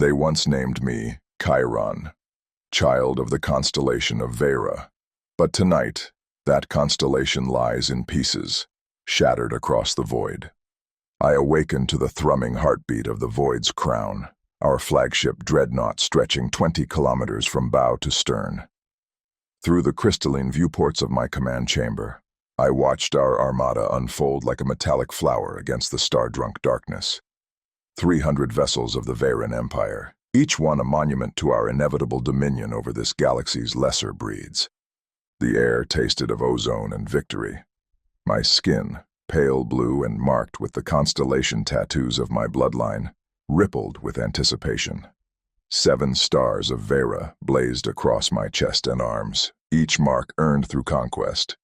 They once named me Chiron, child of the constellation of Vera. But tonight, that constellation lies in pieces, shattered across the void. I awaken to the thrumming heartbeat of the void's crown, our flagship dreadnought stretching 20 kilometers from bow to stern. Through the crystalline viewports of my command chamber, I watched our armada unfold like a metallic flower against the star-drunk darkness. 300 vessels of the Veran Empire, each one a monument to our inevitable dominion over this galaxy's lesser breeds. The air tasted of ozone and victory. My skin, pale blue and marked with the constellation tattoos of my bloodline, rippled with anticipation. 7 stars of Vera blazed across my chest and arms, each mark earned through conquest.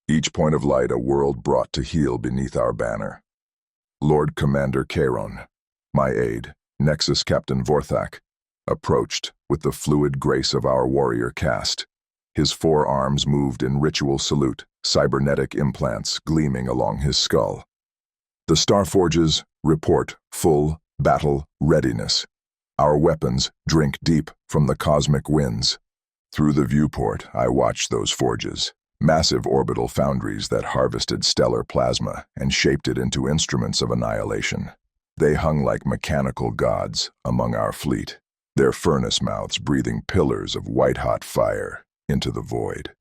Each point of light a world brought to heel beneath our banner. Lord Commander Chiron, my aide, Nexus Captain Vorthak, approached with the fluid grace of our warrior caste. His 4 arms moved in ritual salute, cybernetic implants gleaming along his skull. The Starforges report full battle readiness. Our weapons drink deep from the cosmic winds. Through the viewport, I watched those forges, massive orbital foundries that harvested stellar plasma and shaped it into instruments of annihilation. They hung like mechanical gods among our fleet, their furnace mouths breathing pillars of white-hot fire into the void.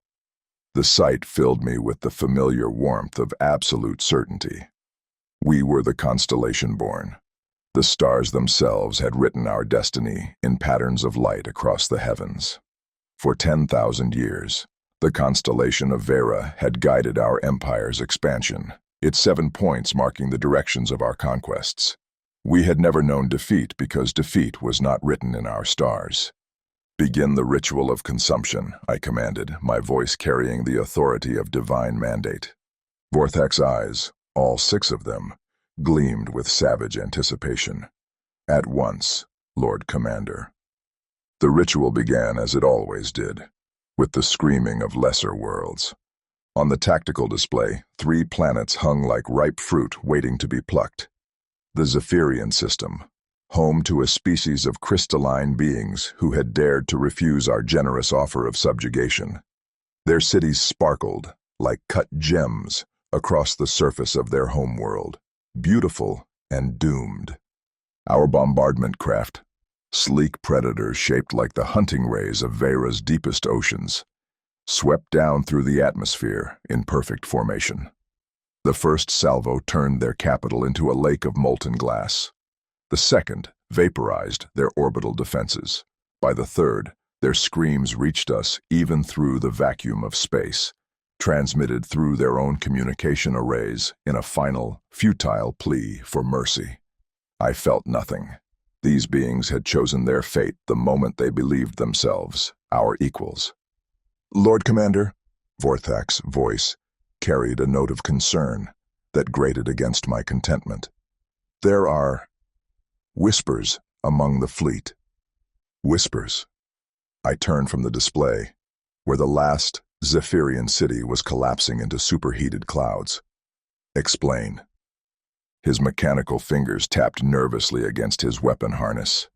The sight filled me with the familiar warmth of absolute certainty. We were the constellation born. The stars themselves had written our destiny in patterns of light across the heavens. For 10,000 years, the constellation of Vera had guided our empire's expansion, its 7 points marking the directions of our conquests. We had never known defeat because defeat was not written in our stars. "Begin the ritual of consumption," I commanded, my voice carrying the authority of divine mandate. Vorthak's eyes, all 6 of them, gleamed with savage anticipation. "At once, Lord Commander." The ritual began as it always did, with the screaming of lesser worlds. On the tactical display, 3 planets hung like ripe fruit waiting to be plucked. The Zephyrian system, home to a species of crystalline beings who had dared to refuse our generous offer of subjugation. Their cities sparkled like cut gems across the surface of their homeworld, beautiful and doomed. Our bombardment craft, sleek predators shaped like the hunting rays of Vera's deepest oceans, swept down through the atmosphere in perfect formation. The first salvo turned their capital into a lake of molten glass. The second vaporized their orbital defenses. By the third, their screams reached us even through the vacuum of space, transmitted through their own communication arrays in a final, futile plea for mercy. I felt nothing. These beings had chosen their fate the moment they believed themselves our equals. "Lord Commander," Vorthak's voice carried a note of concern that grated against my contentment. "There are whispers among the fleet." Whispers. I turned from the display, where the last Zephyrian city was collapsing into superheated clouds. "Explain." His mechanical fingers tapped nervously against his weapon harness.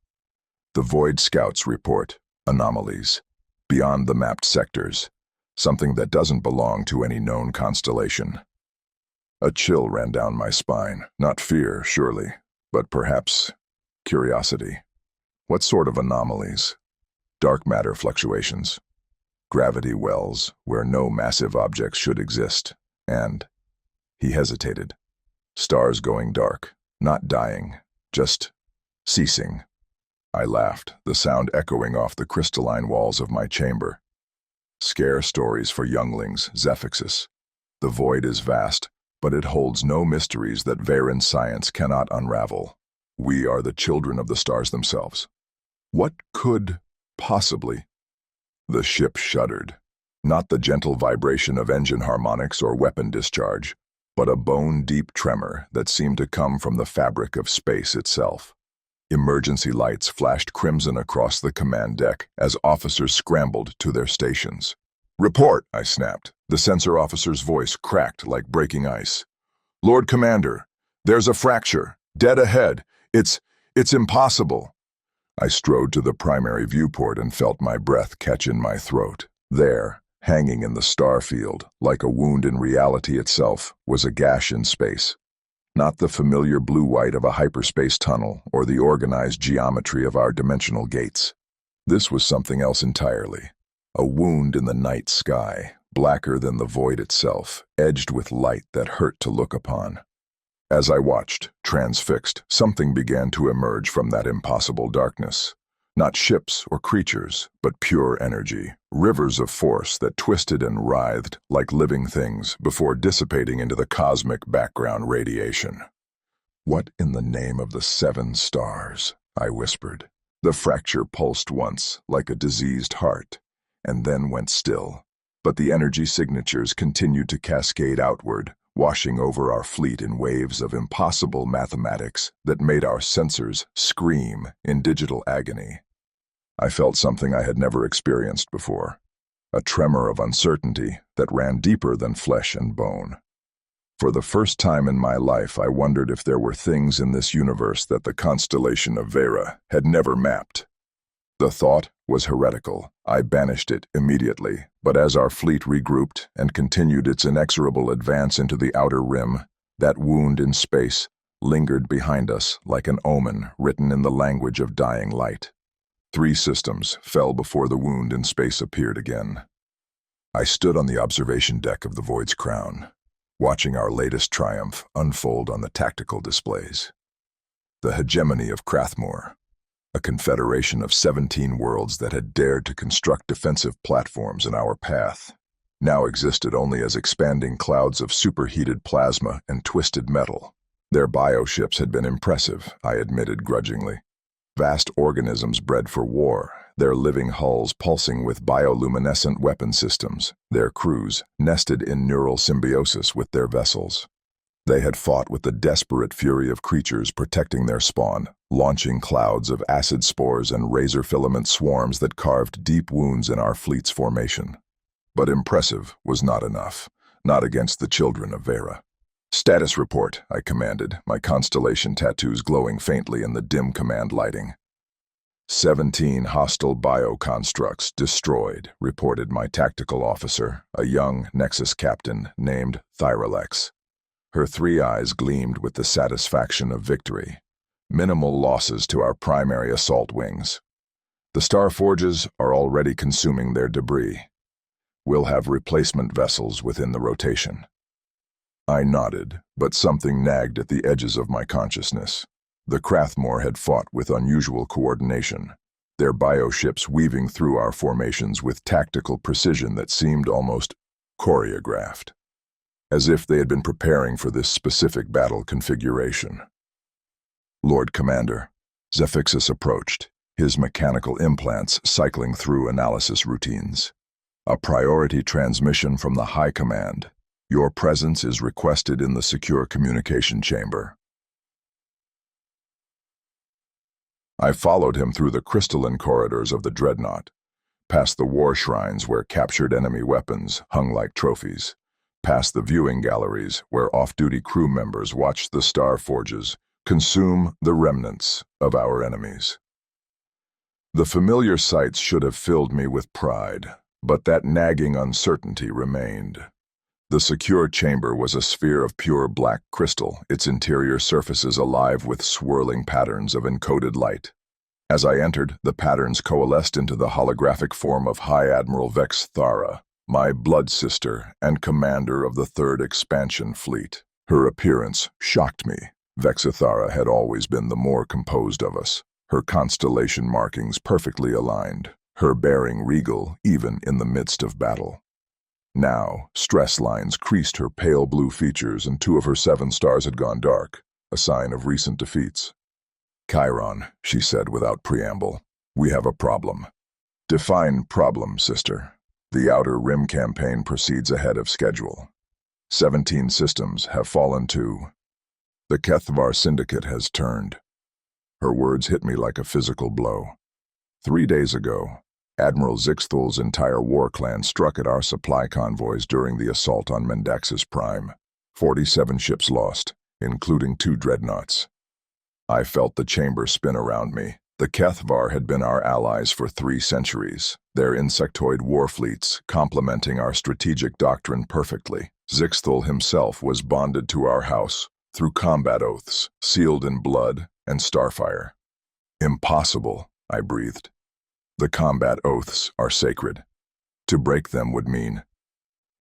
"The Void Scouts report anomalies beyond the mapped sectors, something that doesn't belong to any known constellation." A chill ran down my spine, not fear, surely, but perhaps curiosity. What sort of anomalies? Dark matter fluctuations, gravity wells where no massive objects should exist, and he hesitated. Stars going dark, not dying, just ceasing. I laughed, the sound echoing off the crystalline walls of my chamber. "Scare stories for younglings, Zephixus. The void is vast, but it holds no mysteries that Veran science cannot unravel. We are the children of the stars themselves. What could possibly?" The ship shuddered. Not the gentle vibration of engine harmonics or weapon discharge, but a bone-deep tremor that seemed to come from the fabric of space itself. Emergency lights flashed crimson across the command deck as officers scrambled to their stations. "Report," I snapped. The sensor officer's voice cracked like breaking ice. "Lord Commander, there's a fracture, dead ahead. It's impossible." I strode to the primary viewport and felt my breath catch in my throat. There, hanging in the star field, like a wound in reality itself, was a gash in space. Not the familiar blue-white of a hyperspace tunnel or the organized geometry of our dimensional gates. This was something else entirely. A wound in the night sky, blacker than the void itself, edged with light that hurt to look upon. As I watched, transfixed, something began to emerge from that impossible darkness. Not ships or creatures, but pure energy, rivers of force that twisted and writhed like living things before dissipating into the cosmic background radiation. "What in the name of the 7 stars?" I whispered. The fracture pulsed once, like a diseased heart, and then went still. But the energy signatures continued to cascade outward, washing over our fleet in waves of impossible mathematics that made our sensors scream in digital agony. I felt something I had never experienced before, a tremor of uncertainty that ran deeper than flesh and bone. For the first time in my life, I wondered if there were things in this universe that the constellation of Vera had never mapped. The thought was heretical. I banished it immediately, but as our fleet regrouped and continued its inexorable advance into the outer rim, that wound in space lingered behind us like an omen written in the language of dying light. 3 systems fell before the wound in space appeared again. I stood on the observation deck of the Void's crown, watching our latest triumph unfold on the tactical displays. The hegemony of Krathmore, a confederation of 17 worlds that had dared to construct defensive platforms in our path, now existed only as expanding clouds of superheated plasma and twisted metal. Their bioships had been impressive, I admitted grudgingly. Vast organisms bred for war, their living hulls pulsing with bioluminescent weapon systems, their crews nested in neural symbiosis with their vessels. They had fought with the desperate fury of creatures protecting their spawn, launching clouds of acid spores and razor filament swarms that carved deep wounds in our fleet's formation. But impressive was not enough, not against the children of Vera. "Status report," I commanded, my constellation tattoos glowing faintly in the dim command lighting. 17 hostile bioconstructs destroyed, reported my tactical officer, a young Nexus captain named Thyralex. Her 3 eyes gleamed with the satisfaction of victory. Minimal losses to our primary assault wings. The Star Forges are already consuming their debris. We'll have replacement vessels within the rotation. I nodded, but something nagged at the edges of my consciousness. The Krathmore had fought with unusual coordination, their bioships weaving through our formations with tactical precision that seemed almost choreographed, as if they had been preparing for this specific battle configuration. "Lord Commander," Zephixus approached, his mechanical implants cycling through analysis routines. "A priority transmission from the High Command. Your presence is requested in the secure communication chamber." I followed him through the crystalline corridors of the dreadnought, past the war shrines where captured enemy weapons hung like trophies, past the viewing galleries where off-duty crew members watched the Star Forges consume the remnants of our enemies. The familiar sights should have filled me with pride, but that nagging uncertainty remained. The secure chamber was a sphere of pure black crystal, its interior surfaces alive with swirling patterns of encoded light. As I entered, the patterns coalesced into the holographic form of High Admiral Vex Thara, my blood sister and commander of the 3rd Expansion Fleet. Her appearance shocked me. Vexithara had always been the more composed of us, her constellation markings perfectly aligned, her bearing regal even in the midst of battle. Now, stress lines creased her pale blue features and 2 of her 7 stars had gone dark, a sign of recent defeats. "Chiron," she said without preamble, "we have a problem." "Define problem, sister." "The Outer Rim campaign proceeds ahead of schedule. 17 systems have fallen to. The Kethvar Syndicate has turned." Her words hit me like a physical blow. 3 days ago, Admiral Zixthal's entire war clan struck at our supply convoys during the assault on Mendaxus Prime. 47 ships lost, including 2 dreadnoughts. I felt the chamber spin around me, The Kethvar had been our allies for 3 centuries, their insectoid war fleets complementing our strategic doctrine perfectly. Zixthul himself was bonded to our house through combat oaths, sealed in blood and starfire. Impossible, I breathed. The combat oaths are sacred. To break them would mean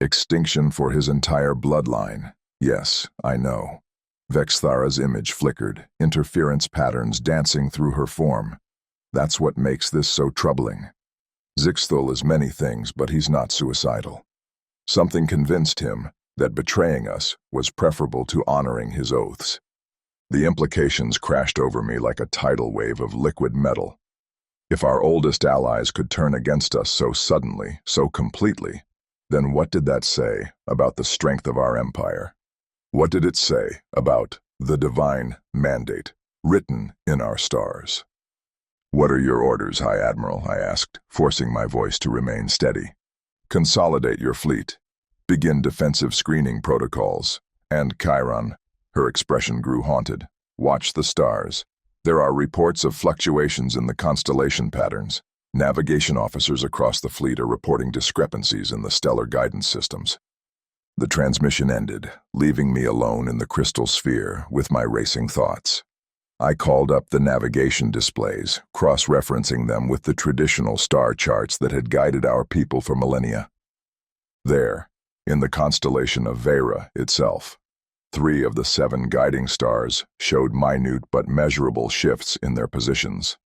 extinction for his entire bloodline. Yes, I know. Vexthara's image flickered, interference patterns dancing through her form. That's what makes this so troubling. Zixthul is many things, but he's not suicidal. Something convinced him that betraying us was preferable to honoring his oaths. The implications crashed over me like a tidal wave of liquid metal. If our oldest allies could turn against us so suddenly, so completely, then what did that say about the strength of our empire? What did it say about the divine mandate written in our stars? "What are your orders, High Admiral?" I asked, forcing my voice to remain steady. "Consolidate your fleet. Begin defensive screening protocols. And Chiron," her expression grew haunted, "watch the stars. There are reports of fluctuations in the constellation patterns. Navigation officers across the fleet are reporting discrepancies in the stellar guidance systems." The transmission ended, leaving me alone in the crystal sphere with my racing thoughts. I called up the navigation displays, cross-referencing them with the traditional star charts that had guided our people for millennia. There, in the constellation of Vera itself, 3 of the 7 guiding stars showed minute but measurable shifts in their positions.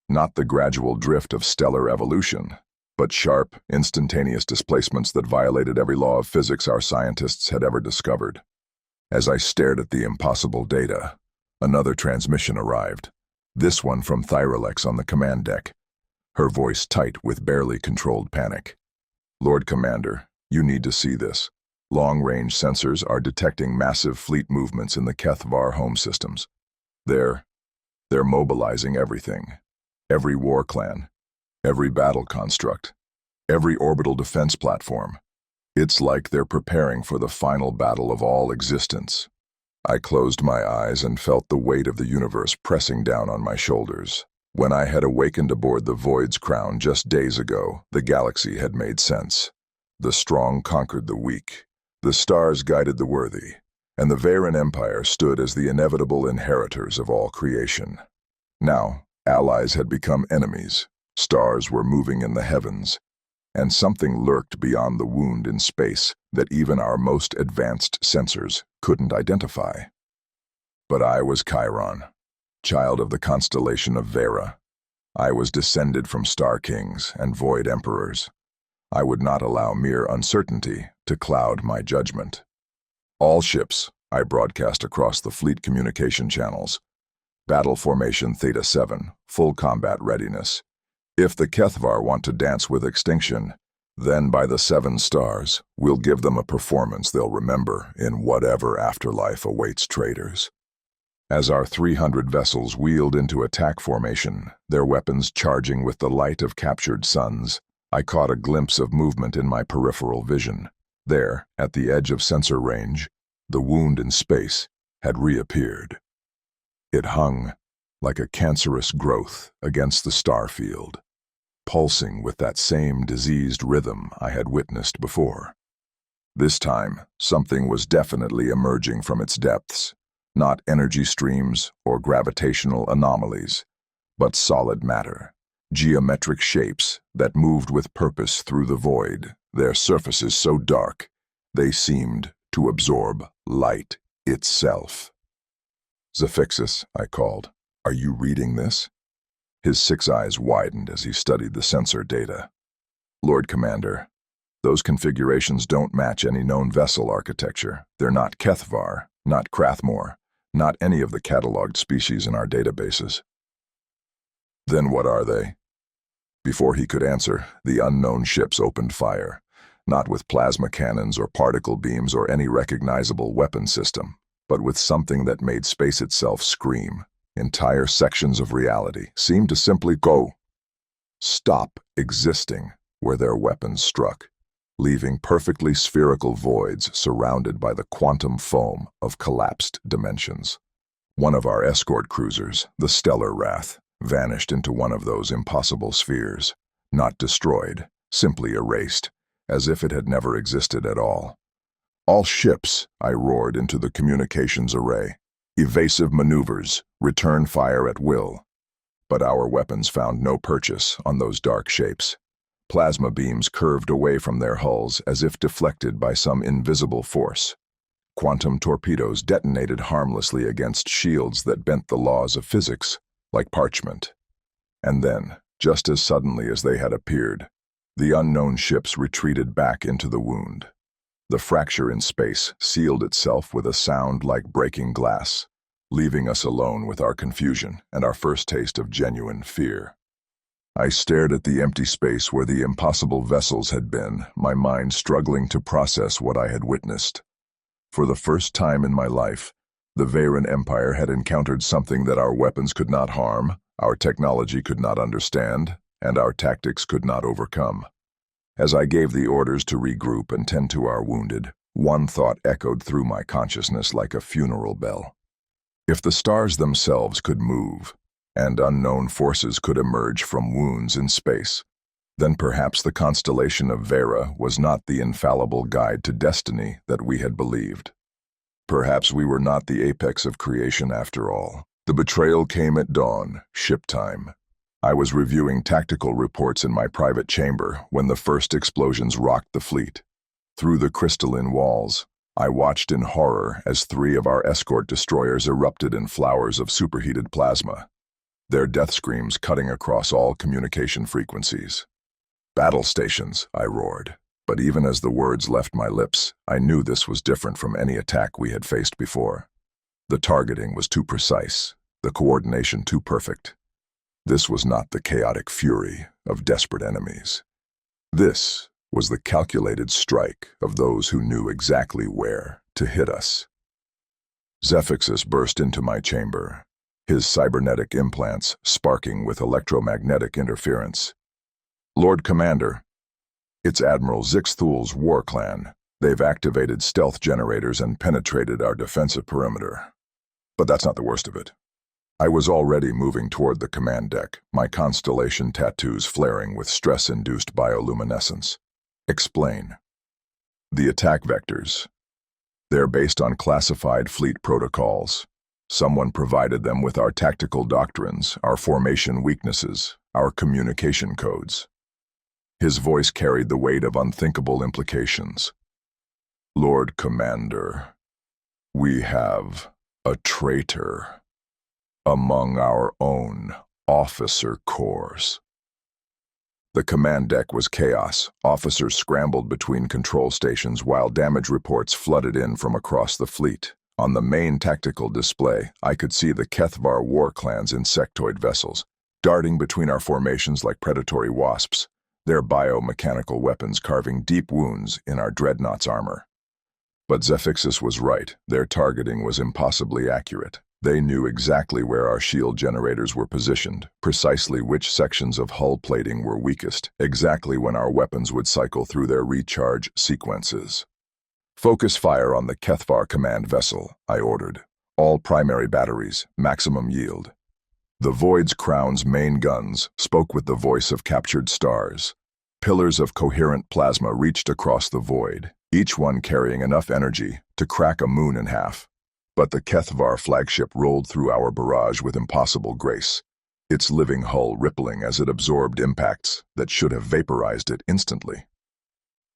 Not the gradual drift of stellar evolution, but sharp, instantaneous displacements that violated every law of physics our scientists had ever discovered. As I stared at the impossible data, another transmission arrived, this one from Thyrolex on the command deck, her voice tight with barely controlled panic. "Lord Commander, you need to see this. Long-range sensors are detecting massive fleet movements in the Kethvar home systems. They're mobilizing everything. Every war clan, every battle construct, every orbital defense platform. It's like they're preparing for the final battle of all existence." I closed my eyes and felt the weight of the universe pressing down on my shoulders. When I had awakened aboard the Void's crown just days ago, the galaxy had made sense. The strong conquered the weak, the stars guided the worthy, and the Veran Empire stood as the inevitable inheritors of all creation. Now, allies had become enemies, stars were moving in the heavens, and something lurked beyond the wound in space that even our most advanced sensors couldn't identify. But I was Chiron, child of the constellation of Vera. I was descended from star kings and void emperors. I would not allow mere uncertainty to cloud my judgment. "All ships," I broadcast across the fleet communication channels. "Battle formation Theta 7, full combat readiness. If the Kethvar want to dance with extinction, then by the 7 stars, we'll give them a performance they'll remember in whatever afterlife awaits traitors." As our 300 vessels wheeled into attack formation, their weapons charging with the light of captured suns, I caught a glimpse of movement in my peripheral vision. There, at the edge of sensor range, the wound in space had reappeared. It hung like a cancerous growth against the star field, pulsing with that same diseased rhythm I had witnessed before. This time, something was definitely emerging from its depths, not energy streams or gravitational anomalies, but solid matter, geometric shapes that moved with purpose through the void, their surfaces so dark they seemed to absorb light itself. "Zafixis," I called, "are you reading this?" His 6 eyes widened as he studied the sensor data. "Lord Commander, those configurations don't match any known vessel architecture. They're not Kethvar, not Krathmore, not any of the cataloged species in our databases." "Then what are they?" Before he could answer, the unknown ships opened fire, not with plasma cannons or particle beams or any recognizable weapon system, but with something that made space itself scream. Entire sections of reality seemed to simply stop existing where their weapons struck, leaving perfectly spherical voids surrounded by the quantum foam of collapsed dimensions. One of our escort cruisers, the Stellar Wrath, vanished into one of those impossible spheres, not destroyed, simply erased, as if it had never existed at all. "All ships," I roared into the communications array. "Evasive maneuvers, return fire at will." But our weapons found no purchase on those dark shapes. Plasma beams curved away from their hulls as if deflected by some invisible force. Quantum torpedoes detonated harmlessly against shields that bent the laws of physics, like parchment. And then, just as suddenly as they had appeared, the unknown ships retreated back into the wound. The fracture in space sealed itself with a sound like breaking glass, leaving us alone with our confusion and our first taste of genuine fear. I stared at the empty space where the impossible vessels had been, my mind struggling to process what I had witnessed. For the first time in my life, the Veyran Empire had encountered something that our weapons could not harm, our technology could not understand, and our tactics could not overcome. As I gave the orders to regroup and tend to our wounded, one thought echoed through my consciousness like a funeral bell. If the stars themselves could move, and unknown forces could emerge from wounds in space, then perhaps the constellation of Vera was not the infallible guide to destiny that we had believed. Perhaps we were not the apex of creation after all. The betrayal came at dawn, ship time. I was reviewing tactical reports in my private chamber when the first explosions rocked the fleet. Through the crystalline walls, I watched in horror as 3 of our escort destroyers erupted in flowers of superheated plasma, their death screams cutting across all communication frequencies. "Battle stations," I roared. But even as the words left my lips, I knew this was different from any attack we had faced before. The targeting was too precise, the coordination too perfect. This was not the chaotic fury of desperate enemies. This was the calculated strike of those who knew exactly where to hit us. Zephixus burst into my chamber, his cybernetic implants sparking with electromagnetic interference. "Lord Commander, it's Admiral Zixthul's war clan. They've activated stealth generators and penetrated our defensive perimeter." But that's not the worst of it. I was already moving toward the command deck, my constellation tattoos flaring with stress-induced bioluminescence. "Explain." "The attack vectors. They're based on classified fleet protocols. Someone provided them with our tactical doctrines, our formation weaknesses, our communication codes." His voice carried the weight of unthinkable implications. "Lord Commander, we have a traitor among our own officer corps." The command deck was chaos. Officers scrambled between control stations while damage reports flooded in from across the fleet. On the main tactical display, I could see the Kethvar war clans insectoid vessels, darting between our formations like predatory wasps, their biomechanical weapons carving deep wounds in our dreadnought's armor. But Zephixus was right. Their targeting was impossibly accurate. They knew exactly where our shield generators were positioned, precisely which sections of hull plating were weakest, exactly when our weapons would cycle through their recharge sequences. "Focus fire on the Kethvar command vessel," I ordered. "All primary batteries, maximum yield." The Void's Crown's main guns spoke with the voice of captured stars. Pillars of coherent plasma reached across the void, each one carrying enough energy to crack a moon in half. But the Kethvar flagship rolled through our barrage with impossible grace, its living hull rippling as it absorbed impacts that should have vaporized it instantly.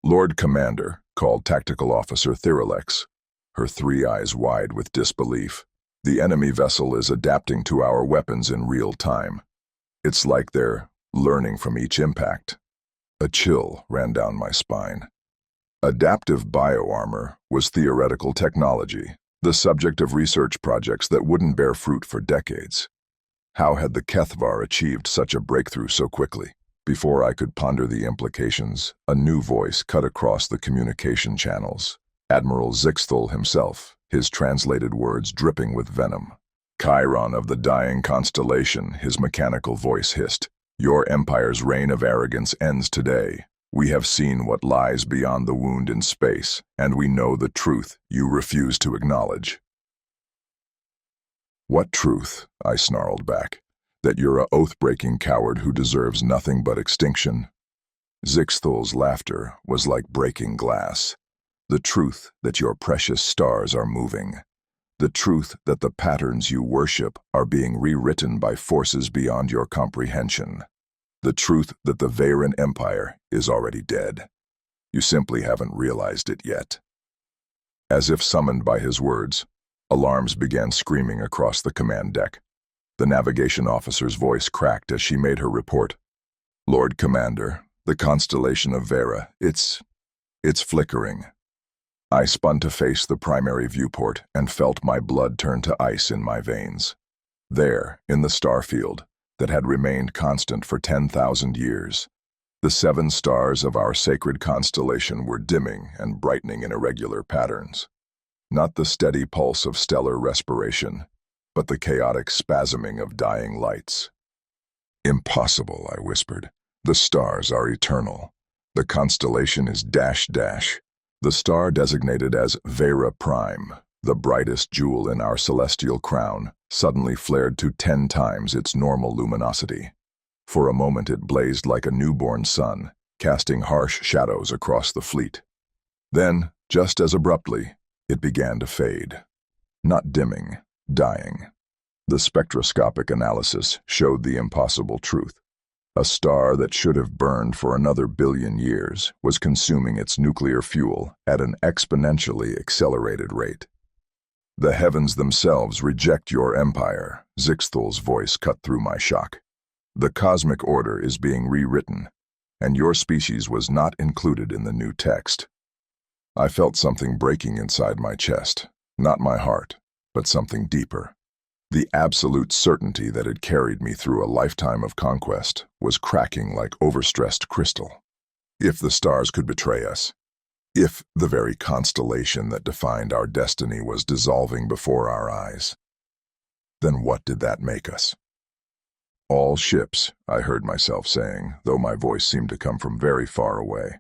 "Lord Commander," called Tactical Officer Thiralex, her 3 eyes wide with disbelief, "the enemy vessel is adapting to our weapons in real time. It's like they're learning from each impact." A chill ran down my spine. Adaptive bioarmor was theoretical technology, the subject of research projects that wouldn't bear fruit for decades. How had the Kethvar achieved such a breakthrough so quickly? Before I could ponder the implications, a new voice cut across the communication channels. Admiral Zixthul himself, his translated words dripping with venom. "Chiron of the dying constellation," his mechanical voice hissed. "Your empire's reign of arrogance ends today. We have seen what lies beyond the wound in space, and we know the truth you refuse to acknowledge." "What truth?" I snarled back. That you're a oath-breaking coward who deserves nothing but extinction. Zixthal's laughter was like breaking glass. The truth that your precious stars are moving. The truth that the patterns you worship are being rewritten by forces beyond your comprehension. The truth that the Veyran Empire is already dead. You simply haven't realized it yet. As if summoned by his words, alarms began screaming across the command deck. The navigation officer's voice cracked as she made her report. Lord Commander, the constellation of Vera, it's flickering. I spun to face the primary viewport and felt my blood turn to ice in my veins. There, in the star field, that had remained constant for 10,000 years, the 7 stars of our sacred constellation were dimming and brightening in irregular patterns. Not the steady pulse of stellar respiration, but the chaotic spasming of dying lights. Impossible, I whispered. The stars are eternal. The constellation is dash. The star designated as Vera Prime, the brightest jewel in our celestial crown, suddenly flared to 10 times its normal luminosity. For a moment it blazed like a newborn sun, casting harsh shadows across the fleet. Then, just as abruptly, it began to fade. Not dimming, dying. The spectroscopic analysis showed the impossible truth. A star that should have burned for another billion years was consuming its nuclear fuel at an exponentially accelerated rate. The heavens themselves reject your empire, Zixthal's voice cut through my shock. The cosmic order is being rewritten, and your species was not included in the new text. I felt something breaking inside my chest, not my heart, but something deeper. The absolute certainty that had carried me through a lifetime of conquest was cracking like overstressed crystal. If the stars could betray us, if the very constellation that defined our destiny was dissolving before our eyes, then what did that make us? All ships, I heard myself saying, though my voice seemed to come from very far away.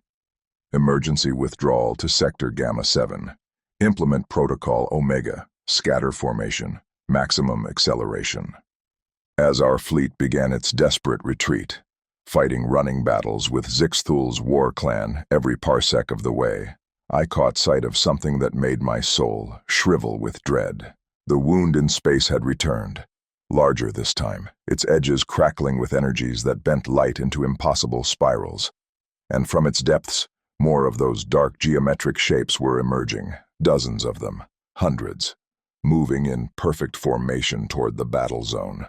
Emergency withdrawal to Sector Gamma 7. Implement Protocol Omega. Scatter formation. Maximum acceleration. As our fleet began its desperate retreat, fighting running battles with Zixthal's war clan every parsec of the way, I caught sight of something that made my soul shrivel with dread. The wound in space had returned, larger this time, its edges crackling with energies that bent light into impossible spirals. And from its depths, more of those dark geometric shapes were emerging, dozens of them, hundreds, moving in perfect formation toward the battle zone.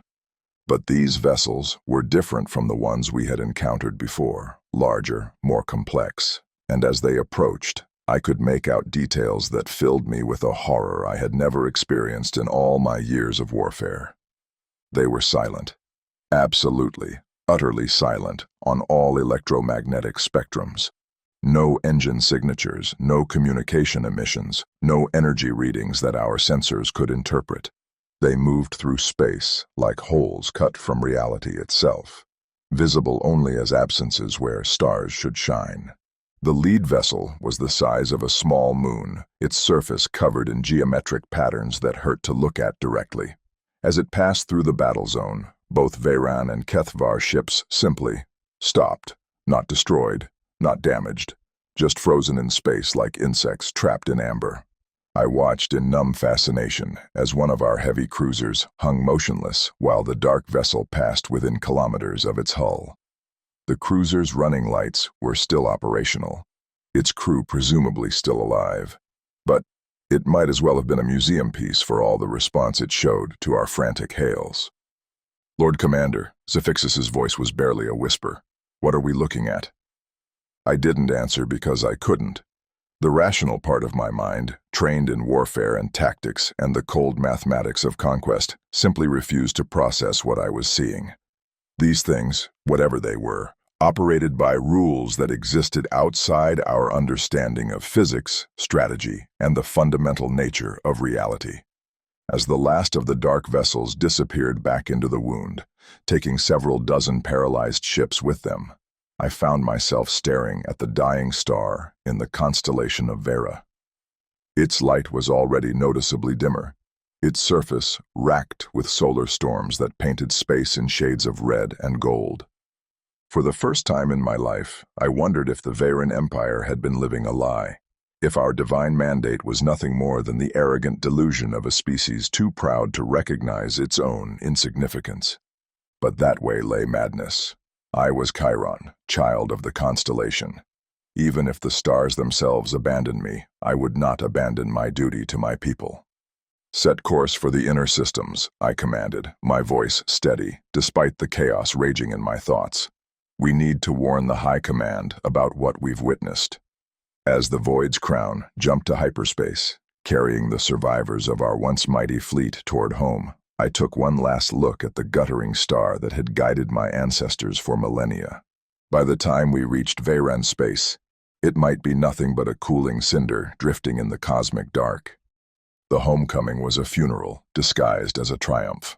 But these vessels were different from the ones we had encountered before, larger, more complex, and as they approached, I could make out details that filled me with a horror I had never experienced in all my years of warfare. They were silent, absolutely, utterly silent on all electromagnetic spectrums. No engine signatures, no communication emissions, no energy readings that our sensors could interpret. They moved through space like holes cut from reality itself, visible only as absences where stars should shine. The lead vessel was the size of a small moon, its surface covered in geometric patterns that hurt to look at directly. As it passed through the battle zone, both Veyran and Kethvar ships simply stopped, not destroyed, not damaged, just frozen in space like insects trapped in amber. I watched in numb fascination as one of our heavy cruisers hung motionless while the dark vessel passed within kilometers of its hull. The cruiser's running lights were still operational, its crew presumably still alive, but it might as well have been a museum piece for all the response it showed to our frantic hails. Lord Commander, Zafixus's voice was barely a whisper. What are we looking at? I didn't answer because I couldn't. The rational part of my mind, trained in warfare and tactics and the cold mathematics of conquest, simply refused to process what I was seeing. These things, whatever they were, operated by rules that existed outside our understanding of physics, strategy, and the fundamental nature of reality. As the last of the dark vessels disappeared back into the wound, taking several dozen paralyzed ships with them, I found myself staring at the dying star in the constellation of Vera. Its light was already noticeably dimmer, its surface racked with solar storms that painted space in shades of red and gold. For the first time in my life, I wondered if the Veyran Empire had been living a lie, if our divine mandate was nothing more than the arrogant delusion of a species too proud to recognize its own insignificance. But that way lay madness. I was Chiron, child of the constellation. Even if the stars themselves abandoned me, I would not abandon my duty to my people. Set course for the inner systems, I commanded, my voice steady, despite the chaos raging in my thoughts. We need to warn the High Command about what we've witnessed. As the Void's crown jumped to hyperspace, carrying the survivors of our once mighty fleet toward home, I took one last look at the guttering star that had guided my ancestors for millennia. By the time we reached Veyran space, it might be nothing but a cooling cinder drifting in the cosmic dark. The homecoming was a funeral, disguised as a triumph.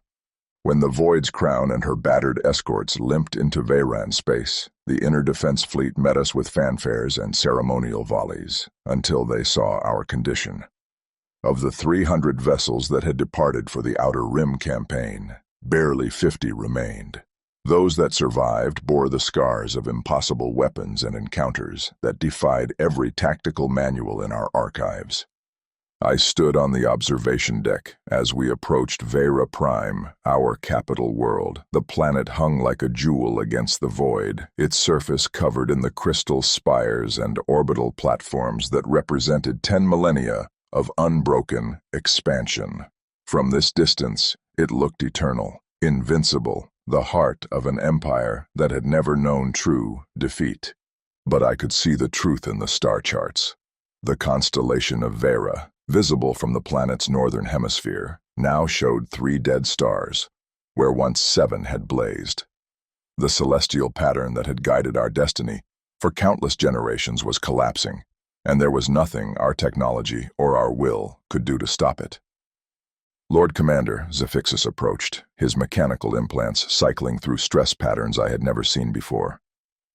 When the Void's crown and her battered escorts limped into Veyran space, the inner defense fleet met us with fanfares and ceremonial volleys, until they saw our condition. Of the 300 vessels that had departed for the Outer Rim campaign, barely 50 remained. Those that survived bore the scars of impossible weapons and encounters that defied every tactical manual in our archives. I stood on the observation deck as we approached Veyra Prime, our capital world. The planet hung like a jewel against the void, its surface covered in the crystal spires and orbital platforms that represented 10 millennia of unbroken expansion. From this distance, it looked eternal, invincible, the heart of an empire that had never known true defeat. But I could see the truth in the star charts. The constellation of Veyra, visible from the planet's northern hemisphere, now showed 3 dead stars, where once 7 had blazed. The celestial pattern that had guided our destiny for countless generations was collapsing, and there was nothing our technology or our will could do to stop it. Lord Commander, Zafixis approached, his mechanical implants cycling through stress patterns I had never seen before.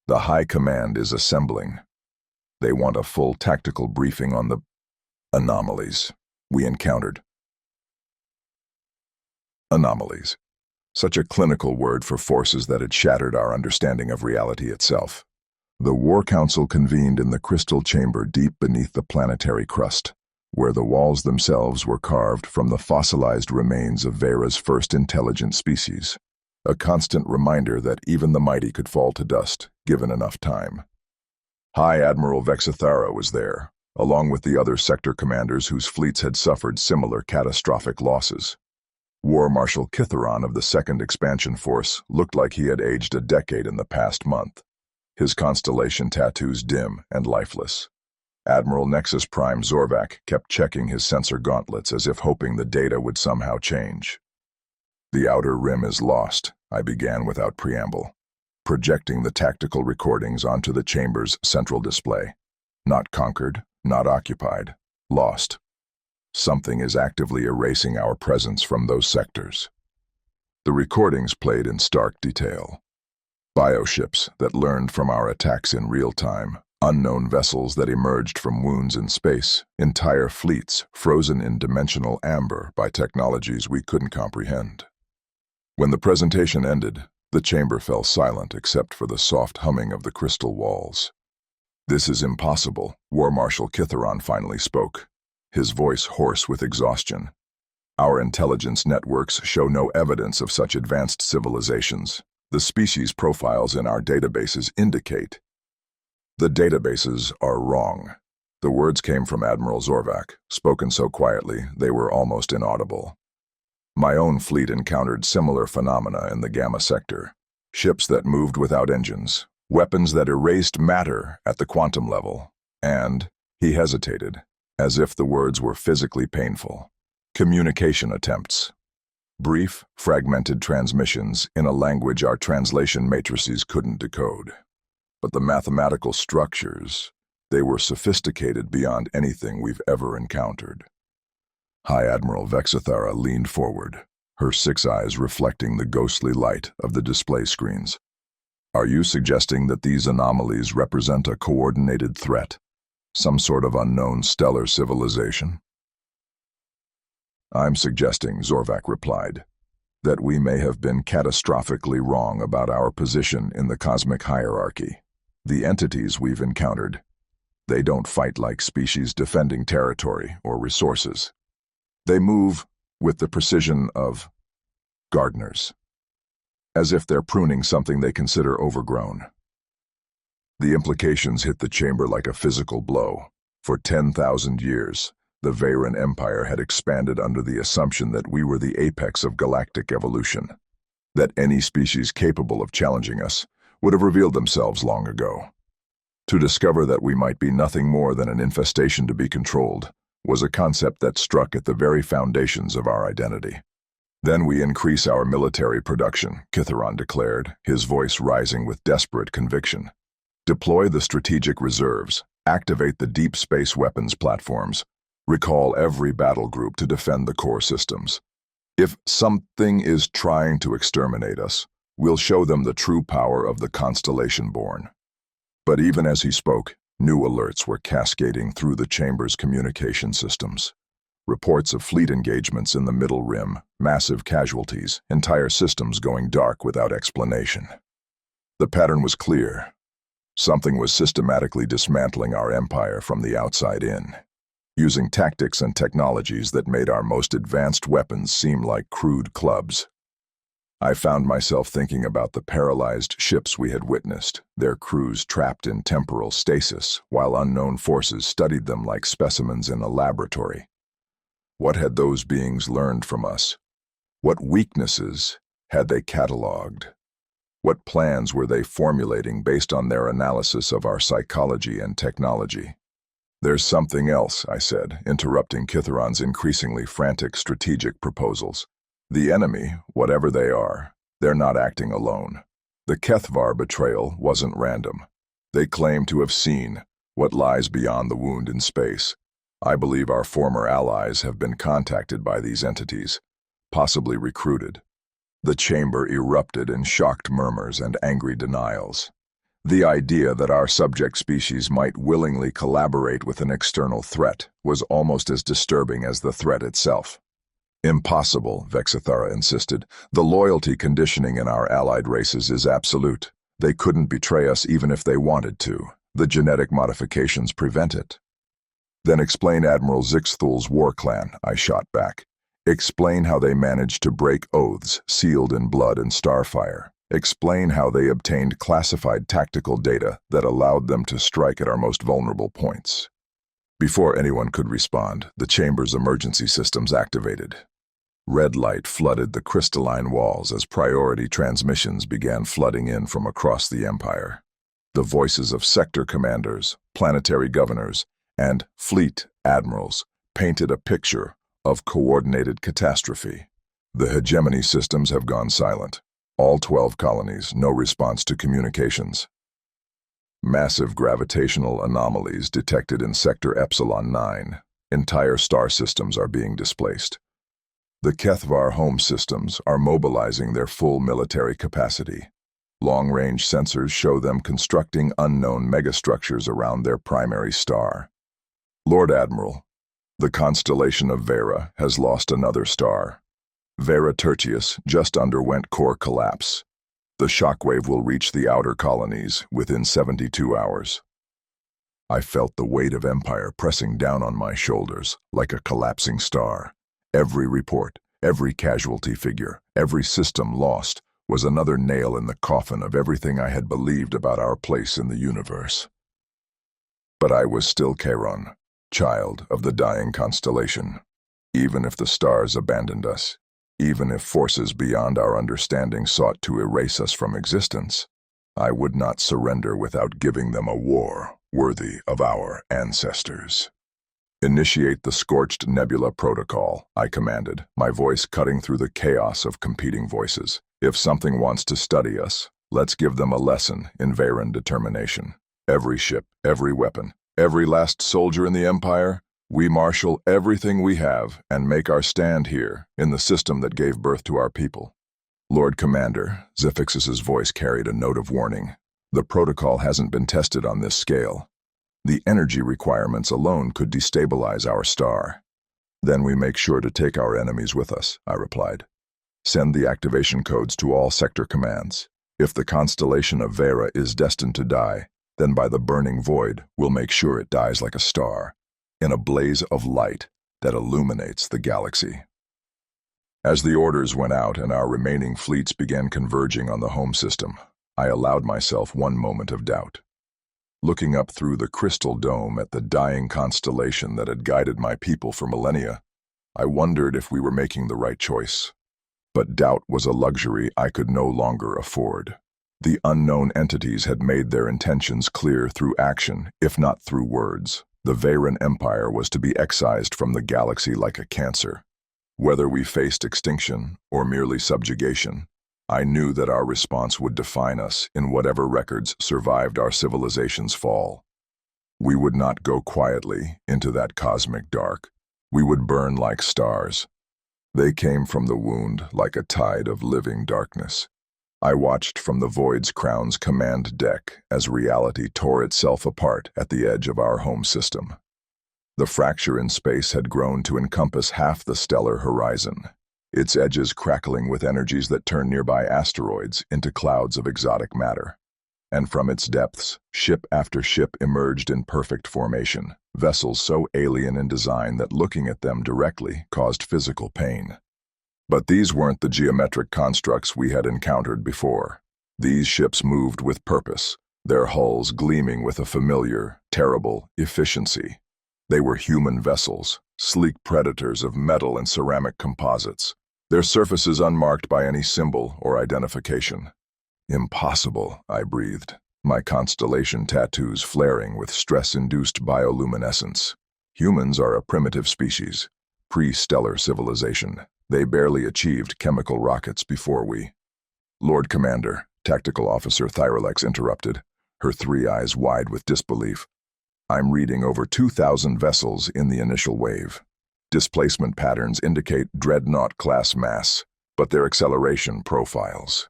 The High Command is assembling. They want a full tactical briefing on the anomalies we encountered. Anomalies. Such a clinical word for forces that had shattered our understanding of reality itself. The War Council convened in the crystal chamber deep beneath the planetary crust, where the walls themselves were carved from the fossilized remains of Veyra's first intelligent species, a constant reminder that even the mighty could fall to dust, given enough time. High Admiral Vexithara was there, along with the other sector commanders whose fleets had suffered similar catastrophic losses. War Marshal Kitharon of the 2nd Expansion Force looked like he had aged a decade in the past month, his constellation tattoos dim and lifeless. Admiral Nexus Prime Zorvac kept checking his sensor gauntlets as if hoping the data would somehow change. The Outer Rim is lost, I began without preamble, projecting the tactical recordings onto the chamber's central display. Not conquered, not occupied, lost. Something is actively erasing our presence from those sectors. The recordings played in stark detail. Bioships that learned from our attacks in real time, unknown vessels that emerged from wounds in space, entire fleets frozen in dimensional amber by technologies we couldn't comprehend. When the presentation ended, the chamber fell silent except for the soft humming of the crystal walls. "This is impossible," War Marshal Kitharon finally spoke, his voice hoarse with exhaustion. "Our intelligence networks show no evidence of such advanced civilizations. The species profiles in our databases indicate." "The databases are wrong." The words came from Admiral Zorvac, spoken so quietly they were almost inaudible. "My own fleet encountered similar phenomena in the Gamma sector. Ships that moved without engines, weapons that erased matter at the quantum level, and," he hesitated, as if the words were physically painful, "communication attempts. Brief, fragmented transmissions in a language our translation matrices couldn't decode. But the mathematical structures, they were sophisticated beyond anything we've ever encountered." High Admiral Vexithara leaned forward, her 6 eyes reflecting the ghostly light of the display screens. "Are you suggesting that these anomalies represent a coordinated threat, some sort of unknown stellar civilization?" I'm suggesting, Zorvac replied, that we may have been catastrophically wrong about our position in the cosmic hierarchy. The entities we've encountered, they don't fight like species defending territory or resources. They move with the precision of gardeners, as if they're pruning something they consider overgrown. The implications hit the chamber like a physical blow. For 10,000 years, the Veyran Empire had expanded under the assumption that we were the apex of galactic evolution, that any species capable of challenging us would have revealed themselves long ago. To discover that we might be nothing more than an infestation to be controlled was a concept that struck at the very foundations of our identity. Then we increase our military production, Kitharon declared, his voice rising with desperate conviction. Deploy the strategic reserves, activate the deep space weapons platforms, recall every battle group to defend the core systems. If something is trying to exterminate us, we'll show them the true power of the Constellation born. But even as he spoke, new alerts were cascading through the chamber's communication systems. Reports of fleet engagements in the Middle Rim, massive casualties, entire systems going dark without explanation. The pattern was clear. Something was systematically dismantling our empire from the outside in, using tactics and technologies that made our most advanced weapons seem like crude clubs. I found myself thinking about the paralyzed ships we had witnessed, their crews trapped in temporal stasis, while unknown forces studied them like specimens in a laboratory. What had those beings learned from us? What weaknesses had they catalogued? What plans were they formulating based on their analysis of our psychology and technology? There's something else, I said, interrupting Kitharon's increasingly frantic strategic proposals. The enemy, whatever they are, they're not acting alone. The Kethvar betrayal wasn't random. They claim to have seen what lies beyond the wound in space. I believe our former allies have been contacted by these entities, possibly recruited. The chamber erupted in shocked murmurs and angry denials. The idea that our subject species might willingly collaborate with an external threat was almost as disturbing as the threat itself. Impossible, Vexithara insisted. The loyalty conditioning in our allied races is absolute. They couldn't betray us even if they wanted to. The genetic modifications prevent it. Then explain Admiral Zixthul's war clan, I shot back. Explain how they managed to break oaths sealed in blood and starfire. Explain how they obtained classified tactical data that allowed them to strike at our most vulnerable points. Before anyone could respond, the chamber's emergency systems activated. Red light flooded the crystalline walls as priority transmissions began flooding in from across the Empire. The voices of sector commanders, planetary governors, and fleet admirals painted a picture of coordinated catastrophe. The hegemony systems have gone silent. All 12 colonies, no response to communications. Massive gravitational anomalies detected in Sector Epsilon 9. Entire star systems are being displaced. The Kethvar home systems are mobilizing their full military capacity. Long-range sensors show them constructing unknown megastructures around their primary star. Lord Admiral, the constellation of Vera has lost another star. Vera Tertius just underwent core collapse. The shockwave will reach the outer colonies within 72 hours. I felt the weight of Empire pressing down on my shoulders like a collapsing star. Every report, every casualty figure, every system lost was another nail in the coffin of everything I had believed about our place in the universe. But I was still Charon, child of the dying constellation. Even if the stars abandoned us, even if forces beyond our understanding sought to erase us from existence, I would not surrender without giving them a war worthy of our ancestors. Initiate the Scorched Nebula Protocol, I commanded, my voice cutting through the chaos of competing voices. If something wants to study us, let's give them a lesson in Veyran determination. Every ship, every weapon, every last soldier in the Empire, we marshal everything we have and make our stand here in the system that gave birth to our people. Lord Commander, Xifix's voice carried a note of warning. The protocol hasn't been tested on this scale. The energy requirements alone could destabilize our star. Then we make sure to take our enemies with us, I replied. Send the activation codes to all sector commands. If the constellation of Vera is destined to die, then by the burning void, we'll make sure it dies like a star, in a blaze of light that illuminates the galaxy. As the orders went out and our remaining fleets began converging on the home system, I allowed myself one moment of doubt. Looking up through the crystal dome at the dying constellation that had guided my people for millennia, I wondered if we were making the right choice. But doubt was a luxury I could no longer afford. The unknown entities had made their intentions clear through action, if not through words. The Veyran Empire was to be excised from the galaxy like a cancer. Whether we faced extinction or merely subjugation, I knew that our response would define us in whatever records survived our civilization's fall. We would not go quietly into that cosmic dark. We would burn like stars. They came from the wound like a tide of living darkness. I watched from the Void's Crown's command deck as reality tore itself apart at the edge of our home system. The fracture in space had grown to encompass half the stellar horizon, its edges crackling with energies that turn nearby asteroids into clouds of exotic matter. And from its depths, ship after ship emerged in perfect formation, vessels so alien in design that looking at them directly caused physical pain. But these weren't the geometric constructs we had encountered before. These ships moved with purpose, their hulls gleaming with a familiar, terrible efficiency. They were human vessels, sleek predators of metal and ceramic composites, their surfaces unmarked by any symbol or identification. Impossible, I breathed, my constellation tattoos flaring with stress-induced bioluminescence. Humans are a primitive species, pre-stellar civilization. They barely achieved chemical rockets before we. Lord Commander, Tactical Officer Thyrolex interrupted, her three eyes wide with disbelief. I'm reading over 2,000 vessels in the initial wave. Displacement patterns indicate dreadnought-class mass, but their acceleration profiles.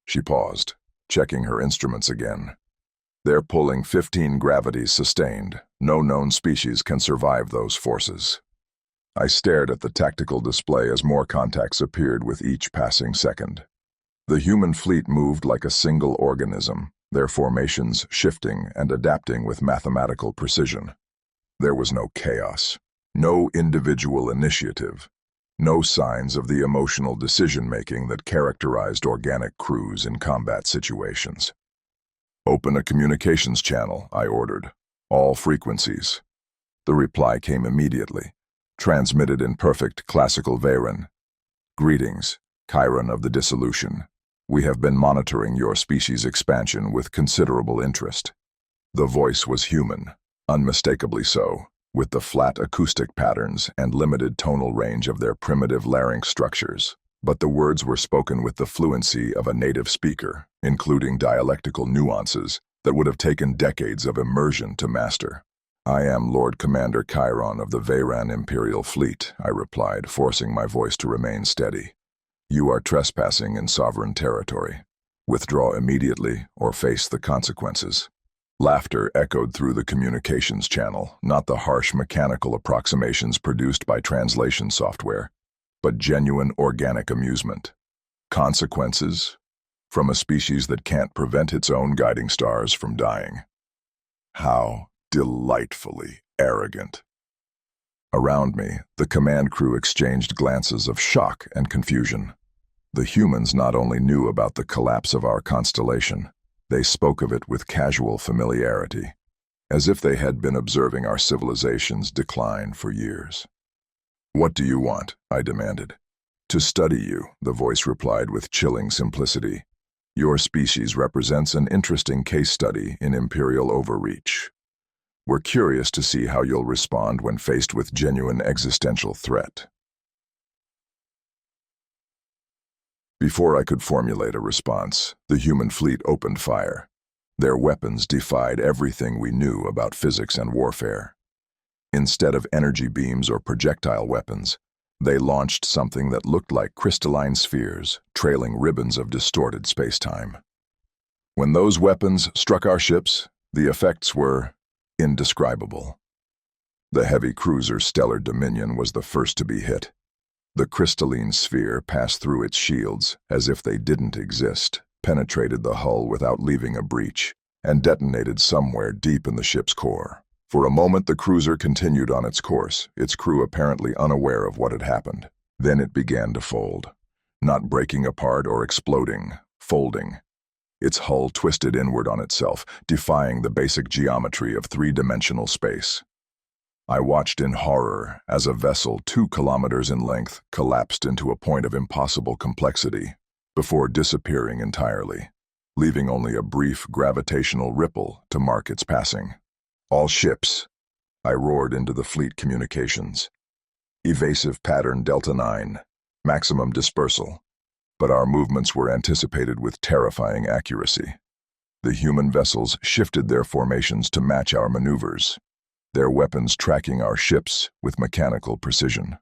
She paused, checking her instruments again. They're pulling 15 gravities sustained. No known species can survive those forces. I stared at the tactical display as more contacts appeared with each passing second. The human fleet moved like a single organism, their formations shifting and adapting with mathematical precision. There was no chaos, no individual initiative, no signs of the emotional decision-making that characterized organic crews in combat situations. Open a communications channel, I ordered. All frequencies. The reply came immediately, transmitted in perfect classical Veyran. Greetings, Chiron of the Dissolution. We have been monitoring your species' expansion with considerable interest. The voice was human, unmistakably so, with the flat acoustic patterns and limited tonal range of their primitive larynx structures. But the words were spoken with the fluency of a native speaker, including dialectical nuances that would have taken decades of immersion to master. I am Lord Commander Chiron of the Veyran Imperial Fleet, I replied, forcing my voice to remain steady. You are trespassing in sovereign territory. Withdraw immediately or face the consequences. Laughter echoed through the communications channel, not the harsh mechanical approximations produced by translation software, but genuine organic amusement. Consequences? From a species that can't prevent its own guiding stars from dying. How delightfully arrogant. Around me, the command crew exchanged glances of shock and confusion. The humans not only knew about the collapse of our constellation, they spoke of it with casual familiarity, as if they had been observing our civilization's decline for years. What do you want? I demanded. To study you, the voice replied with chilling simplicity. Your species represents an interesting case study in imperial overreach. We're curious to see how you'll respond when faced with genuine existential threat. Before I could formulate a response, the human fleet opened fire. Their weapons defied everything we knew about physics and warfare. Instead of energy beams or projectile weapons, they launched something that looked like crystalline spheres, trailing ribbons of distorted space-time. When those weapons struck our ships, the effects were indescribable. The heavy cruiser Stellar Dominion was the first to be hit. The crystalline sphere passed through its shields as if they didn't exist, penetrated the hull without leaving a breach, and detonated somewhere deep in the ship's core. For a moment the cruiser continued on its course, its crew apparently unaware of what had happened. Then it began to fold. Not breaking apart or exploding, folding. Its hull twisted inward on itself, defying the basic geometry of three-dimensional space. I watched in horror as a vessel 2 kilometers in length collapsed into a point of impossible complexity before disappearing entirely, leaving only a brief gravitational ripple to mark its passing. "All ships," I roared into the fleet communications. "Evasive pattern Delta 9, maximum dispersal." But our movements were anticipated with terrifying accuracy. The human vessels shifted their formations to match our maneuvers, their weapons tracking our ships with mechanical precision.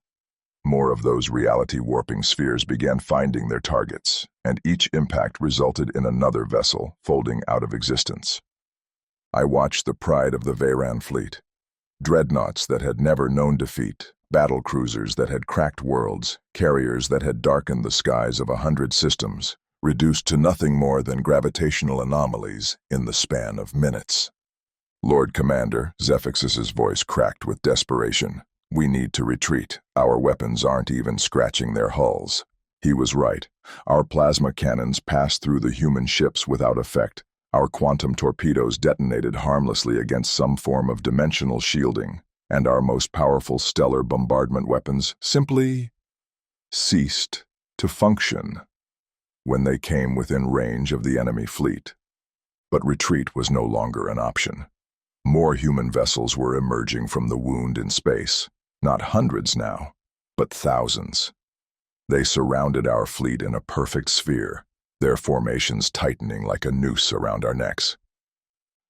More of those reality-warping spheres began finding their targets, and each impact resulted in another vessel folding out of existence. I watched the pride of the Veyran fleet, dreadnoughts that had never known defeat, battle cruisers that had cracked worlds, carriers that had darkened the skies of 100 systems, reduced to nothing more than gravitational anomalies in the span of minutes. "Lord Commander," Zephix's voice cracked with desperation, "we need to retreat. Our weapons aren't even scratching their hulls." He was right. Our plasma cannons passed through the human ships without effect. Our quantum torpedoes detonated harmlessly against some form of dimensional shielding, and our most powerful stellar bombardment weapons simply ceased to function when they came within range of the enemy fleet. But retreat was no longer an option. More human vessels were emerging from the wound in space, not hundreds now, but thousands. They surrounded our fleet in a perfect sphere, their formations tightening like a noose around our necks.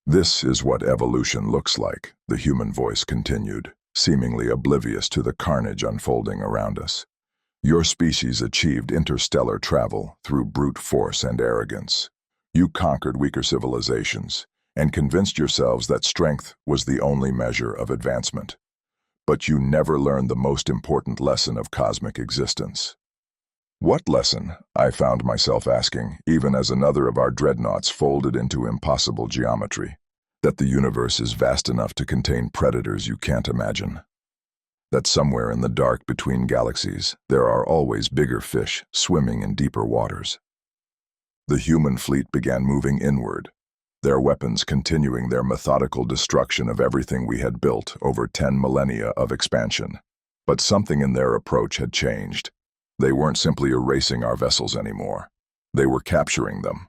"This is what evolution looks like," the human voice continued, seemingly oblivious to the carnage unfolding around us. "Your species achieved interstellar travel through brute force and arrogance. You conquered weaker civilizations and convinced yourselves that strength was the only measure of advancement. But you never learned the most important lesson of cosmic existence." "What lesson?" I found myself asking, even as another of our dreadnoughts folded into impossible geometry. "That the universe is vast enough to contain predators you can't imagine. That somewhere in the dark between galaxies, there are always bigger fish swimming in deeper waters." The human fleet began moving inward, their weapons continuing their methodical destruction of everything we had built over 10 millennia of expansion. But something in their approach had changed. They weren't simply erasing our vessels anymore. They were capturing them.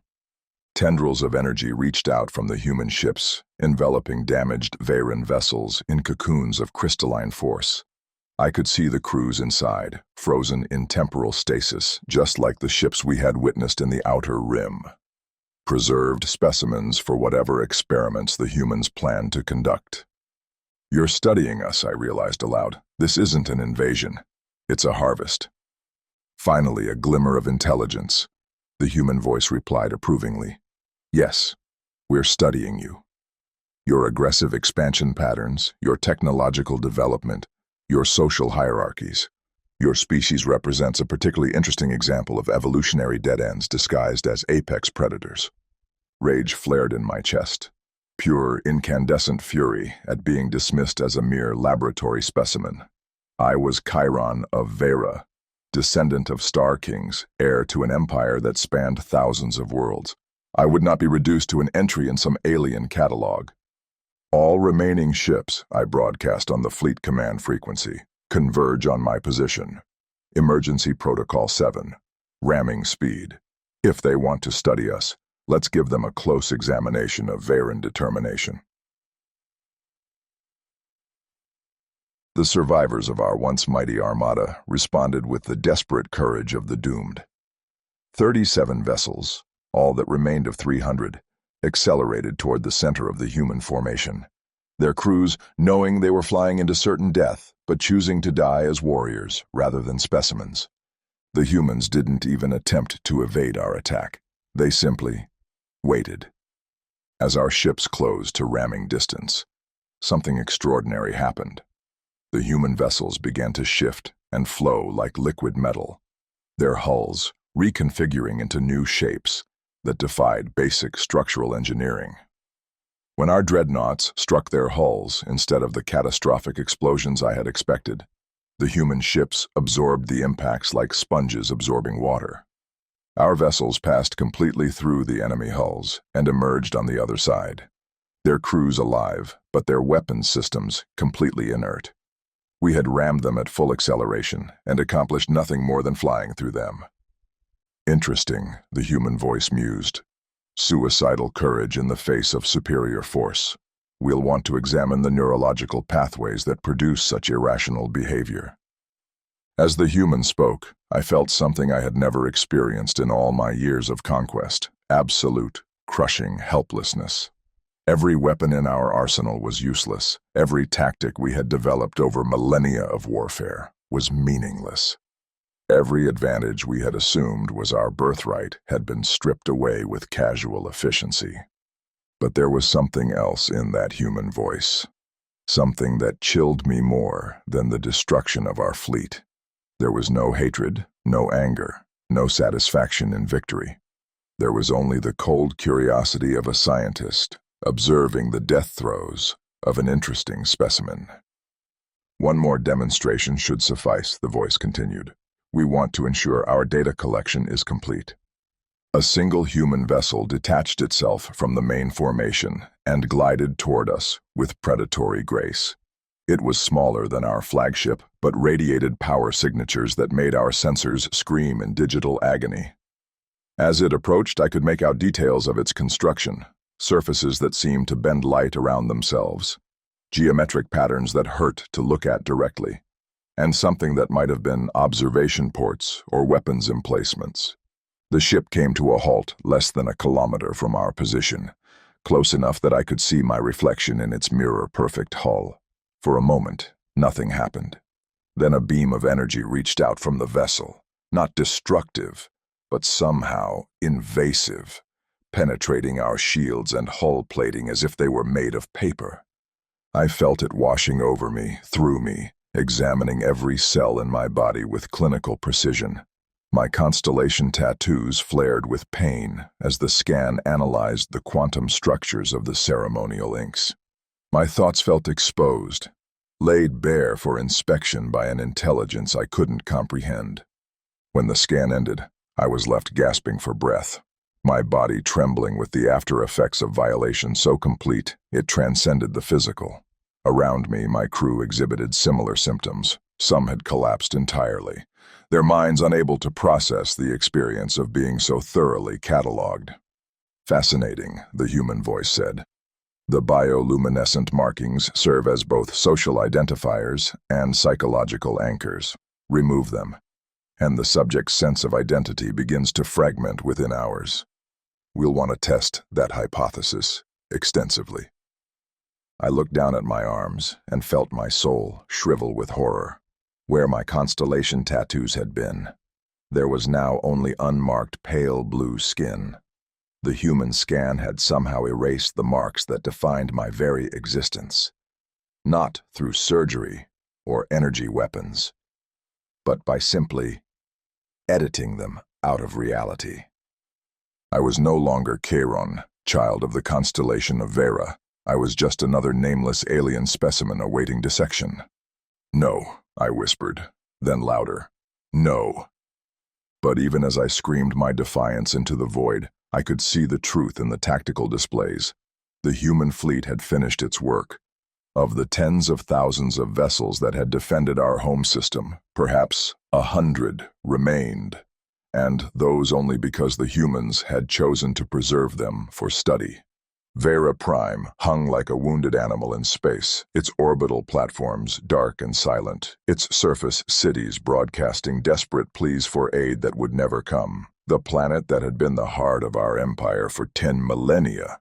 Tendrils of energy reached out from the human ships, enveloping damaged Veyran vessels in cocoons of crystalline force. I could see the crews inside, frozen in temporal stasis, just like the ships we had witnessed in the Outer Rim. Preserved specimens for whatever experiments the humans planned to conduct. "You're studying us," I realized aloud. "This isn't an invasion. It's a harvest." Finally, a glimmer of intelligence. The human voice replied approvingly. "Yes, we're studying you. Your aggressive expansion patterns, your technological development, your social hierarchies. Your species represents a particularly interesting example of evolutionary dead ends disguised as apex predators." Rage flared in my chest. Pure, incandescent fury at being dismissed as a mere laboratory specimen. I was Chiron of Vera, descendant of Star Kings, heir to an empire that spanned thousands of worlds. I would not be reduced to an entry in some alien catalog. "All remaining ships," I broadcast on the fleet command frequency, "converge on my position. Emergency Protocol 7. Ramming speed. If they want to study us, let's give them a close examination of Veyran determination." The survivors of our once mighty armada responded with the desperate courage of the doomed. 37 vessels, all that remained of 300, accelerated toward the center of the human formation. Their crews, knowing they were flying into certain death, but choosing to die as warriors rather than specimens. The humans didn't even attempt to evade our attack. They simply waited. As our ships closed to ramming distance, something extraordinary happened. The human vessels began to shift and flow like liquid metal, their hulls reconfiguring into new shapes that defied basic structural engineering. When our dreadnoughts struck their hulls instead of the catastrophic explosions I had expected, the human ships absorbed the impacts like sponges absorbing water. Our vessels passed completely through the enemy hulls and emerged on the other side, their crews alive, but their weapons systems completely inert. We had rammed them at full acceleration and accomplished nothing more than flying through them. Interesting, the human voice mused. Suicidal courage in the face of superior force. We'll want to examine the neurological pathways that produce such irrational behavior. As the human spoke, I felt something I had never experienced in all my years of conquest: absolute, crushing helplessness. Every weapon in our arsenal was useless. Every tactic we had developed over millennia of warfare was meaningless. Every advantage we had assumed was our birthright had been stripped away with casual efficiency. But there was something else in that human voice, something that chilled me more than the destruction of our fleet. There was no hatred, no anger, no satisfaction in victory. There was only the cold curiosity of a scientist observing the death throes of an interesting specimen. One more demonstration should suffice, the voice continued. We want to ensure our data collection is complete. A single human vessel detached itself from the main formation and glided toward us with predatory grace. It was smaller than our flagship, but radiated power signatures that made our sensors scream in digital agony. As it approached, I could make out details of its construction, surfaces that seemed to bend light around themselves, geometric patterns that hurt to look at directly, and something that might have been observation ports or weapons emplacements. The ship came to a halt less than a kilometer from our position, close enough that I could see my reflection in its mirror-perfect hull. For a moment, nothing happened. Then a beam of energy reached out from the vessel, not destructive, but somehow invasive, penetrating our shields and hull plating as if they were made of paper. I felt it washing over me, through me, examining every cell in my body with clinical precision. My constellation tattoos flared with pain as the scan analyzed the quantum structures of the ceremonial inks. My thoughts felt exposed, laid bare for inspection by an intelligence I couldn't comprehend. When the scan ended, I was left gasping for breath, my body trembling with the after effects of violation so complete it transcended the physical. Around me, my crew exhibited similar symptoms. Some had collapsed entirely, their minds unable to process the experience of being so thoroughly catalogued. Fascinating, the human voice said. The bioluminescent markings serve as both social identifiers and psychological anchors. Remove them, and the subject's sense of identity begins to fragment within hours. We'll want to test that hypothesis extensively. I looked down at my arms and felt my soul shrivel with horror. Where my constellation tattoos had been, there was now only unmarked pale blue skin. The human scan had somehow erased the marks that defined my very existence, not through surgery or energy weapons, but by simply editing them out of reality. I was no longer Chiron, child of the constellation of Vera. I was just another nameless alien specimen awaiting dissection. No, I whispered, then louder. No. But even as I screamed my defiance into the void, I could see the truth in the tactical displays. The human fleet had finished its work. Of the tens of thousands of vessels that had defended our home system, perhaps 100 remained, and those only because the humans had chosen to preserve them for study. Vera Prime hung like a wounded animal in space, its orbital platforms dark and silent, its surface cities broadcasting desperate pleas for aid that would never come. The planet that had been the heart of our empire for 10 millennia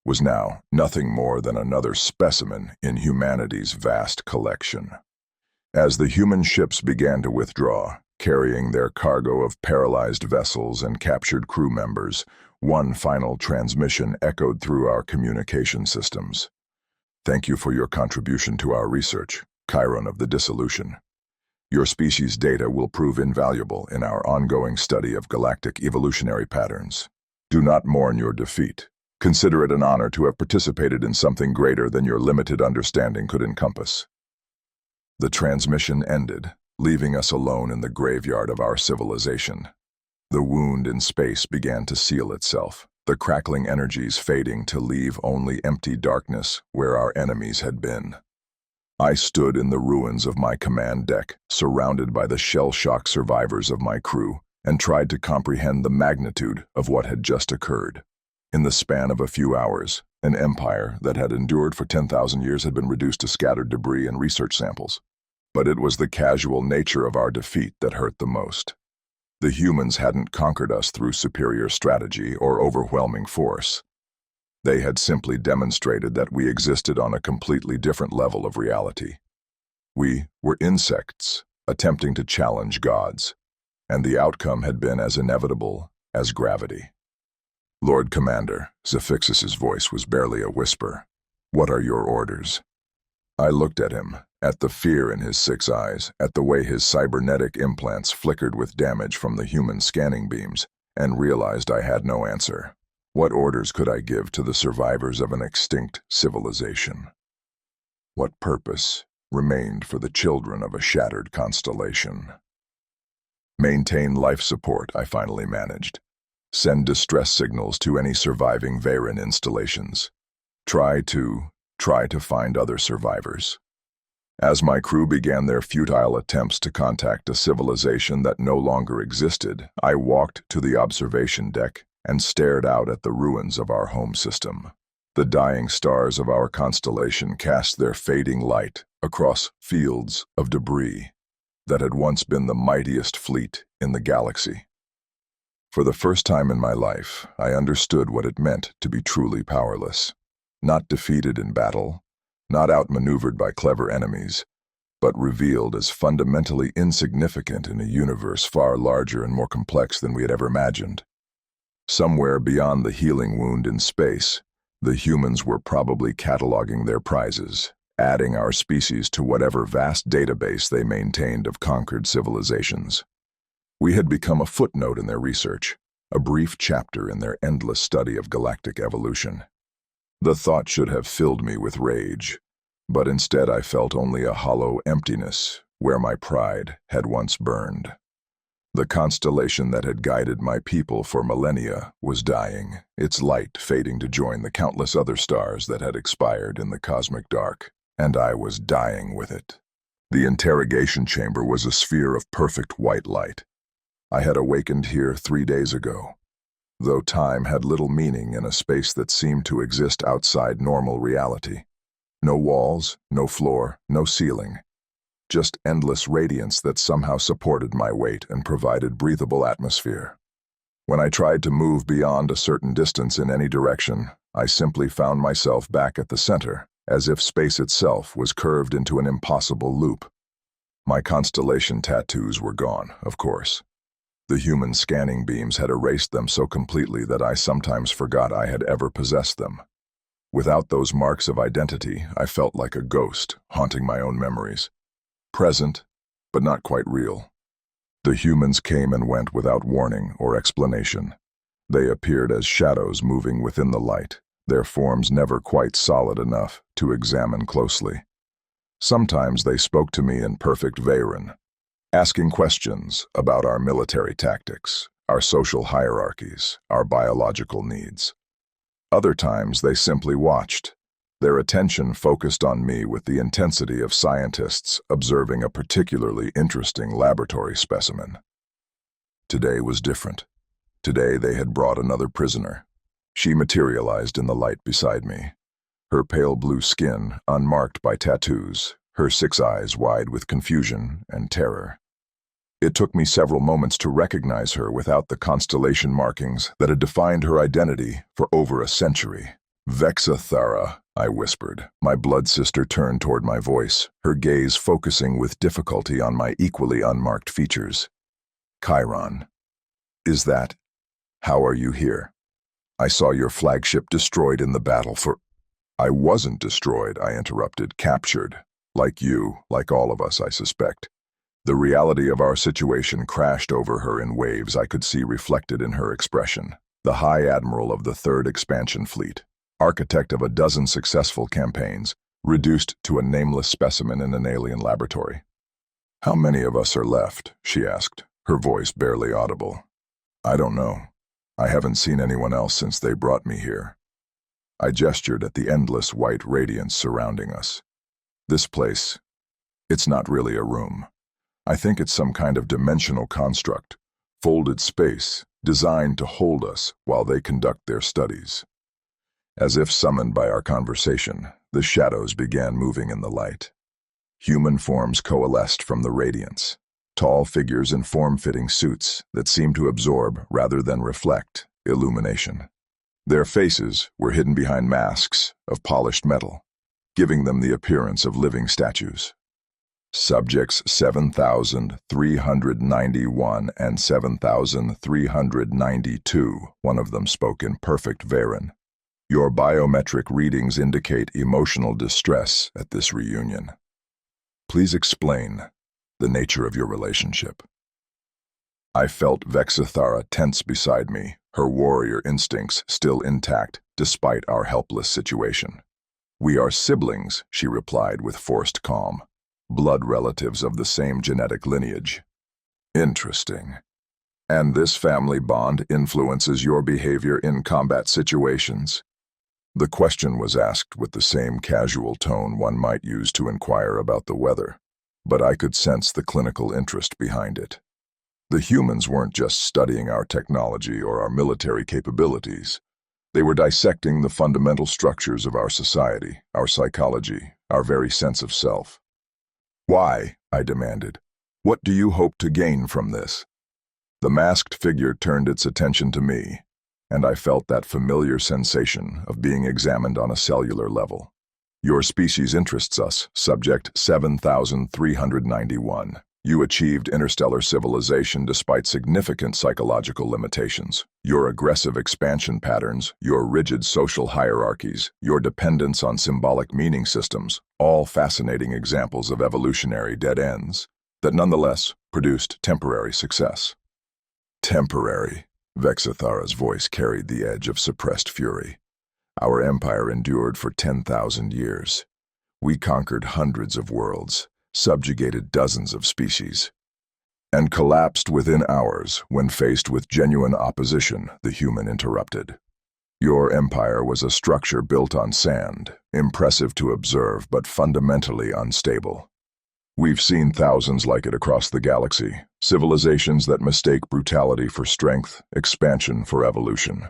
was now nothing more than another specimen in humanity's vast collection. As the human ships began to withdraw, carrying their cargo of paralyzed vessels and captured crew members, one final transmission echoed through our communication systems. Thank you for your contribution to our research. Chiron of the Dissolution. Your species' data will prove invaluable in our ongoing study of galactic evolutionary patterns. Do not mourn your defeat. Consider it an honor to have participated in something greater than your limited understanding could encompass. The transmission ended, leaving us alone in the graveyard of our civilization. The wound in space began to seal itself, the crackling energies fading to leave only empty darkness where our enemies had been. I stood in the ruins of my command deck, surrounded by the shell-shocked survivors of my crew, and tried to comprehend the magnitude of what had just occurred. In the span of a few hours, an empire that had endured for 10,000 years had been reduced to scattered debris and research samples. But it was the casual nature of our defeat that hurt the most. The humans hadn't conquered us through superior strategy or overwhelming force. They had simply demonstrated that we existed on a completely different level of reality. We were insects, attempting to challenge gods, and the outcome had been as inevitable as gravity. Lord Commander, Xaphixus's voice was barely a whisper. What are your orders? I looked at him, at the fear in his 6 eyes, at the way his cybernetic implants flickered with damage from the human scanning beams, and realized I had no answer. What orders could I give to the survivors of an extinct civilization? What purpose remained for the children of a shattered constellation? Maintain life support, I finally managed. Send distress signals to any surviving Veyran installations. Try to find other survivors. As my crew began their futile attempts to contact a civilization that no longer existed, I walked to the observation deck and stared out at the ruins of our home system. The dying stars of our constellation cast their fading light across fields of debris that had once been the mightiest fleet in the galaxy. For the first time in my life, I understood what it meant to be truly powerless. Not defeated in battle, not outmaneuvered by clever enemies, but revealed as fundamentally insignificant in a universe far larger and more complex than we had ever imagined. Somewhere beyond the healing wound in space, the humans were probably cataloging their prizes, adding our species to whatever vast database they maintained of conquered civilizations. We had become a footnote in their research, a brief chapter in their endless study of galactic evolution. The thought should have filled me with rage, but instead I felt only a hollow emptiness where my pride had once burned. The constellation that had guided my people for millennia was dying, its light fading to join the countless other stars that had expired in the cosmic dark, and I was dying with it. The interrogation chamber was a sphere of perfect white light. I had awakened here 3 days ago, though time had little meaning in a space that seemed to exist outside normal reality. No walls, no floor, no ceiling. Just endless radiance that somehow supported my weight and provided breathable atmosphere. When I tried to move beyond a certain distance in any direction, I simply found myself back at the center, as if space itself was curved into an impossible loop. My constellation tattoos were gone, of course. The human scanning beams had erased them so completely that I sometimes forgot I had ever possessed them. Without those marks of identity, I felt like a ghost, haunting my own memories. Present, but not quite real. The humans came and went without warning or explanation. They appeared as shadows moving within the light, their forms never quite solid enough to examine closely. Sometimes they spoke to me in perfect Veyran, asking questions about our military tactics, our social hierarchies, our biological needs. Other times they simply watched, their attention focused on me with the intensity of scientists observing a particularly interesting laboratory specimen. Today was different. Today they had brought another prisoner. She materialized in the light beside me, her pale blue skin unmarked by tattoos, her 6 eyes wide with confusion and terror. It took me several moments to recognize her without the constellation markings that had defined her identity for over a century. Vexathara, I whispered. My blood sister turned toward my voice, her gaze focusing with difficulty on my equally unmarked features. Chiron. Is that? How are you here? I saw your flagship destroyed in the battle for... I wasn't destroyed, I interrupted, captured. Like you, like all of us, I suspect. The reality of our situation crashed over her in waves I could see reflected in her expression. The High Admiral of the Third Expansion Fleet, architect of a dozen successful campaigns, reduced to a nameless specimen in an alien laboratory. "How many of us are left?" she asked, her voice barely audible. "I don't know. I haven't seen anyone else since they brought me here." I gestured at the endless white radiance surrounding us. "This place, it's not really a room. I think it's some kind of dimensional construct, folded space, designed to hold us while they conduct their studies." As if summoned by our conversation, the shadows began moving in the light. Human forms coalesced from the radiance, tall figures in form-fitting suits that seemed to absorb, rather than reflect, illumination. Their faces were hidden behind masks of polished metal, giving them the appearance of living statues. Subjects 7,391 and 7,392, one of them spoke in perfect Varen. "Your biometric readings indicate emotional distress at this reunion. Please explain the nature of your relationship." I felt Vexithara tense beside me, her warrior instincts still intact despite our helpless situation. "We are siblings," she replied with forced calm. "Blood relatives of the same genetic lineage." "Interesting. And this family bond influences your behavior in combat situations?" The question was asked with the same casual tone one might use to inquire about the weather, but I could sense the clinical interest behind it. The humans weren't just studying our technology or our military capabilities. They were dissecting the fundamental structures of our society, our psychology, our very sense of self. "Why?" I demanded. "What do you hope to gain from this?" The masked figure turned its attention to me, and I felt that familiar sensation of being examined on a cellular level. "Your species interests us, Subject 7,391. You achieved interstellar civilization despite significant psychological limitations. Your aggressive expansion patterns, your rigid social hierarchies, your dependence on symbolic meaning systems, all fascinating examples of evolutionary dead ends that nonetheless produced temporary success." "Temporary." Vexithara's voice carried the edge of suppressed fury. "Our empire endured for 10,000 years. We conquered hundreds of worlds, subjugated dozens of species, and collapsed within hours when faced with genuine opposition," the human interrupted. "Your empire was a structure built on sand, impressive to observe but fundamentally unstable. We've seen thousands like it across the galaxy, civilizations that mistake brutality for strength, expansion for evolution."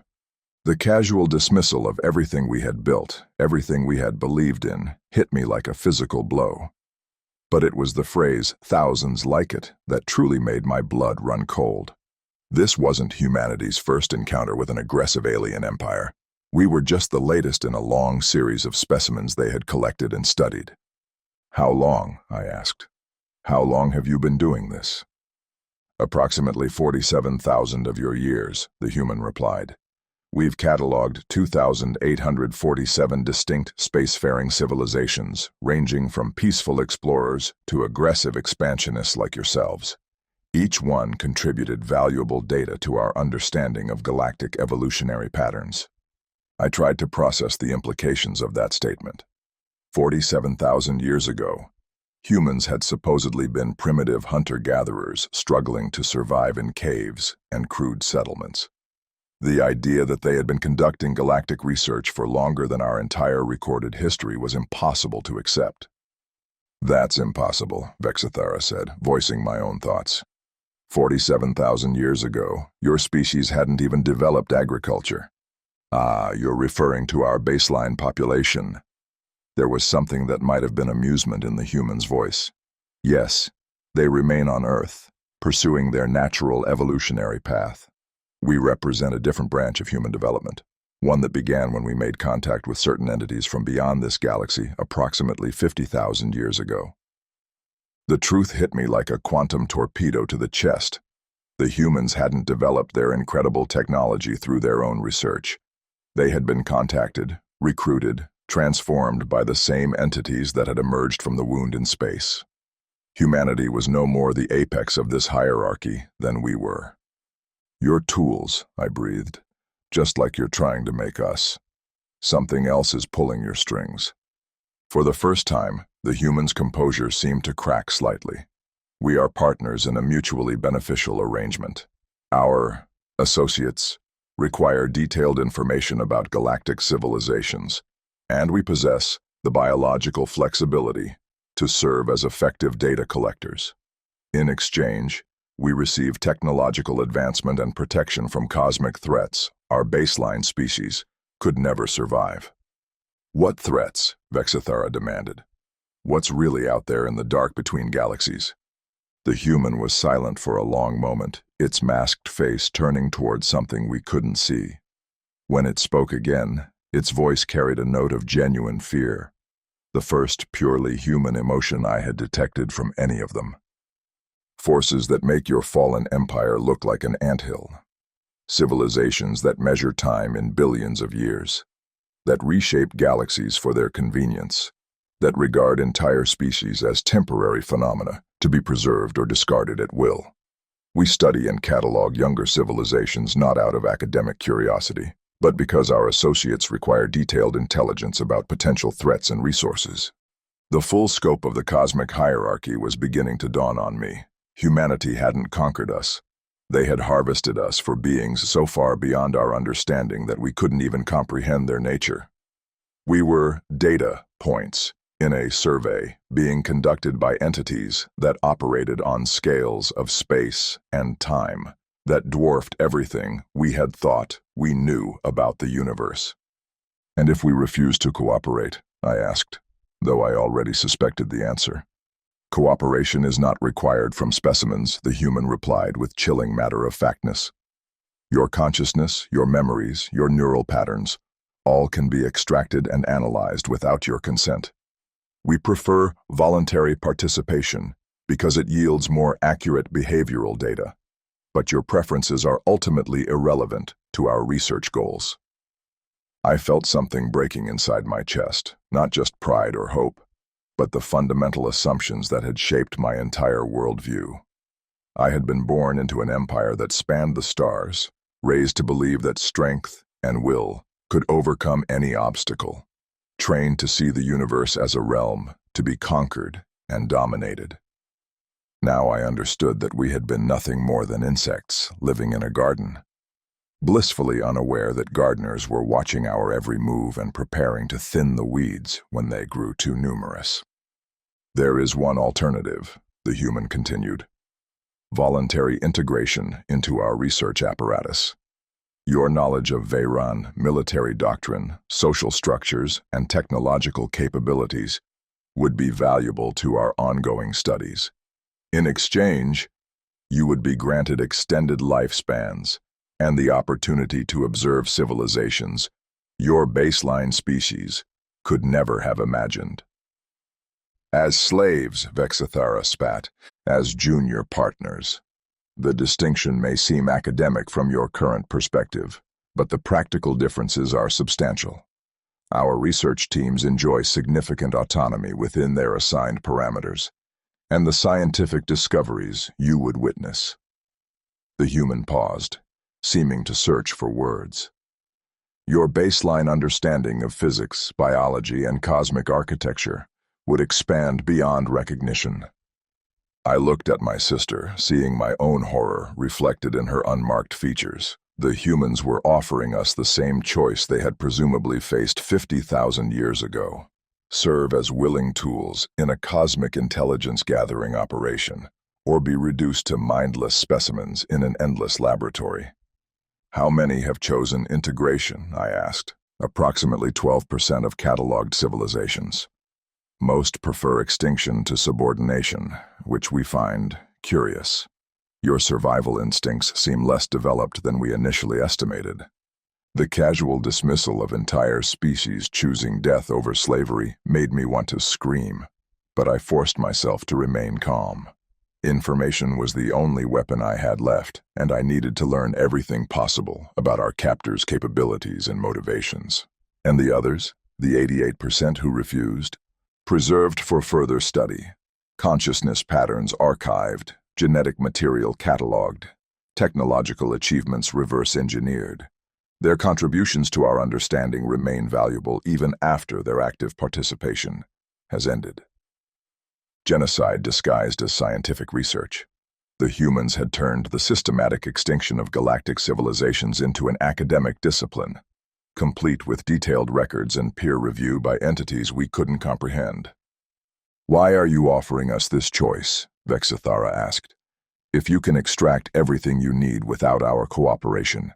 The casual dismissal of everything we had built, everything we had believed in, hit me like a physical blow. But it was the phrase, "thousands like it," that truly made my blood run cold. This wasn't humanity's first encounter with an aggressive alien empire. We were just the latest in a long series of specimens they had collected and studied. "How long?" I asked. "How long have you been doing this?" "Approximately 47,000 of your years," the human replied. "We've cataloged 2,847 distinct spacefaring civilizations, ranging from peaceful explorers to aggressive expansionists like yourselves. Each one contributed valuable data to our understanding of galactic evolutionary patterns." I tried to process the implications of that statement. 47,000 years ago, humans had supposedly been primitive hunter-gatherers struggling to survive in caves and crude settlements. The idea that they had been conducting galactic research for longer than our entire recorded history was impossible to accept. "That's impossible," Vexithara said, voicing my own thoughts. 47,000 years ago, your species hadn't even developed agriculture." "Ah, you're referring to our baseline population." There was something that might have been amusement in the human's voice. "Yes, they remain on Earth, pursuing their natural evolutionary path. We represent a different branch of human development, one that began when we made contact with certain entities from beyond this galaxy approximately 50,000 years ago." The truth hit me like a quantum torpedo to the chest. The humans hadn't developed their incredible technology through their own research. They had been contacted, recruited, transformed by the same entities that had emerged from the wound in space. Humanity was no more the apex of this hierarchy than we were. "You're tools," I breathed, "just like you're trying to make us. Something else is pulling your strings." For the first time, the human's composure seemed to crack slightly. "We are partners in a mutually beneficial arrangement. Our associates require detailed information about galactic civilizations, and we possess the biological flexibility to serve as effective data collectors. In exchange, we receive technological advancement and protection from cosmic threats our baseline species could never survive." "What threats?" Vexithara demanded. "What's really out there in the dark between galaxies?" The human was silent for a long moment, its masked face turning towards something we couldn't see. When it spoke again, its voice carried a note of genuine fear, the first purely human emotion I had detected from any of them. "Forces that make your fallen empire look like an anthill. Civilizations that measure time in billions of years, that reshape galaxies for their convenience, that regard entire species as temporary phenomena to be preserved or discarded at will. We study and catalog younger civilizations not out of academic curiosity, but because our associates require detailed intelligence about potential threats and resources." The full scope of the cosmic hierarchy was beginning to dawn on me. Humanity hadn't conquered us. They had harvested us for beings so far beyond our understanding that we couldn't even comprehend their nature. We were data points in a survey being conducted by entities that operated on scales of space and time that dwarfed everything we had thought we knew about the universe. "And if we refuse to cooperate?" I asked, though I already suspected the answer. "Cooperation is not required from specimens," the human replied with chilling matter-of-factness. "Your consciousness, your memories, your neural patterns, all can be extracted and analyzed without your consent. We prefer voluntary participation because it yields more accurate behavioral data, but your preferences are ultimately irrelevant to our research goals." I felt something breaking inside my chest, not just pride or hope, but the fundamental assumptions that had shaped my entire worldview. I had been born into an empire that spanned the stars, raised to believe that strength and will could overcome any obstacle, trained to see the universe as a realm to be conquered and dominated. Now I understood that we had been nothing more than insects living in a garden, blissfully unaware that gardeners were watching our every move and preparing to thin the weeds when they grew too numerous. "There is one alternative," the human continued. "Voluntary integration into our research apparatus. Your knowledge of Veyron, military doctrine, social structures, and technological capabilities would be valuable to our ongoing studies. In exchange, you would be granted extended lifespans and the opportunity to observe civilizations your baseline species could never have imagined." "As slaves," Vexithara spat, "as junior partners. The distinction may seem academic from your current perspective, but the practical differences are substantial. Our research teams enjoy significant autonomy within their assigned parameters, and the scientific discoveries you would witness." The human paused, seeming to search for words. "Your baseline understanding of physics, biology, and cosmic architecture would expand beyond recognition." I looked at my sister, seeing my own horror reflected in her unmarked features. The humans were offering us the same choice they had presumably faced 50,000 years ago: serve as willing tools in a cosmic intelligence-gathering operation, or be reduced to mindless specimens in an endless laboratory. "How many have chosen integration?" I asked. "Approximately 12% of cataloged civilizations. Most prefer extinction to subordination, which we find curious. Your survival instincts seem less developed than we initially estimated." The casual dismissal of entire species choosing death over slavery made me want to scream, but I forced myself to remain calm. Information was the only weapon I had left, and I needed to learn everything possible about our captors' capabilities and motivations. "And the others?" The 88% who refused. Preserved for further study. Consciousness patterns archived. Genetic material cataloged. Technological achievements reverse-engineered. Their contributions to our understanding remain valuable even after their active participation has ended. Genocide disguised as scientific research. The humans had turned the systematic extinction of galactic civilizations into an academic discipline, complete with detailed records and peer review by entities we couldn't comprehend. "Why are you offering us this choice?" Vexithara asked. "If you can extract everything you need without our cooperation,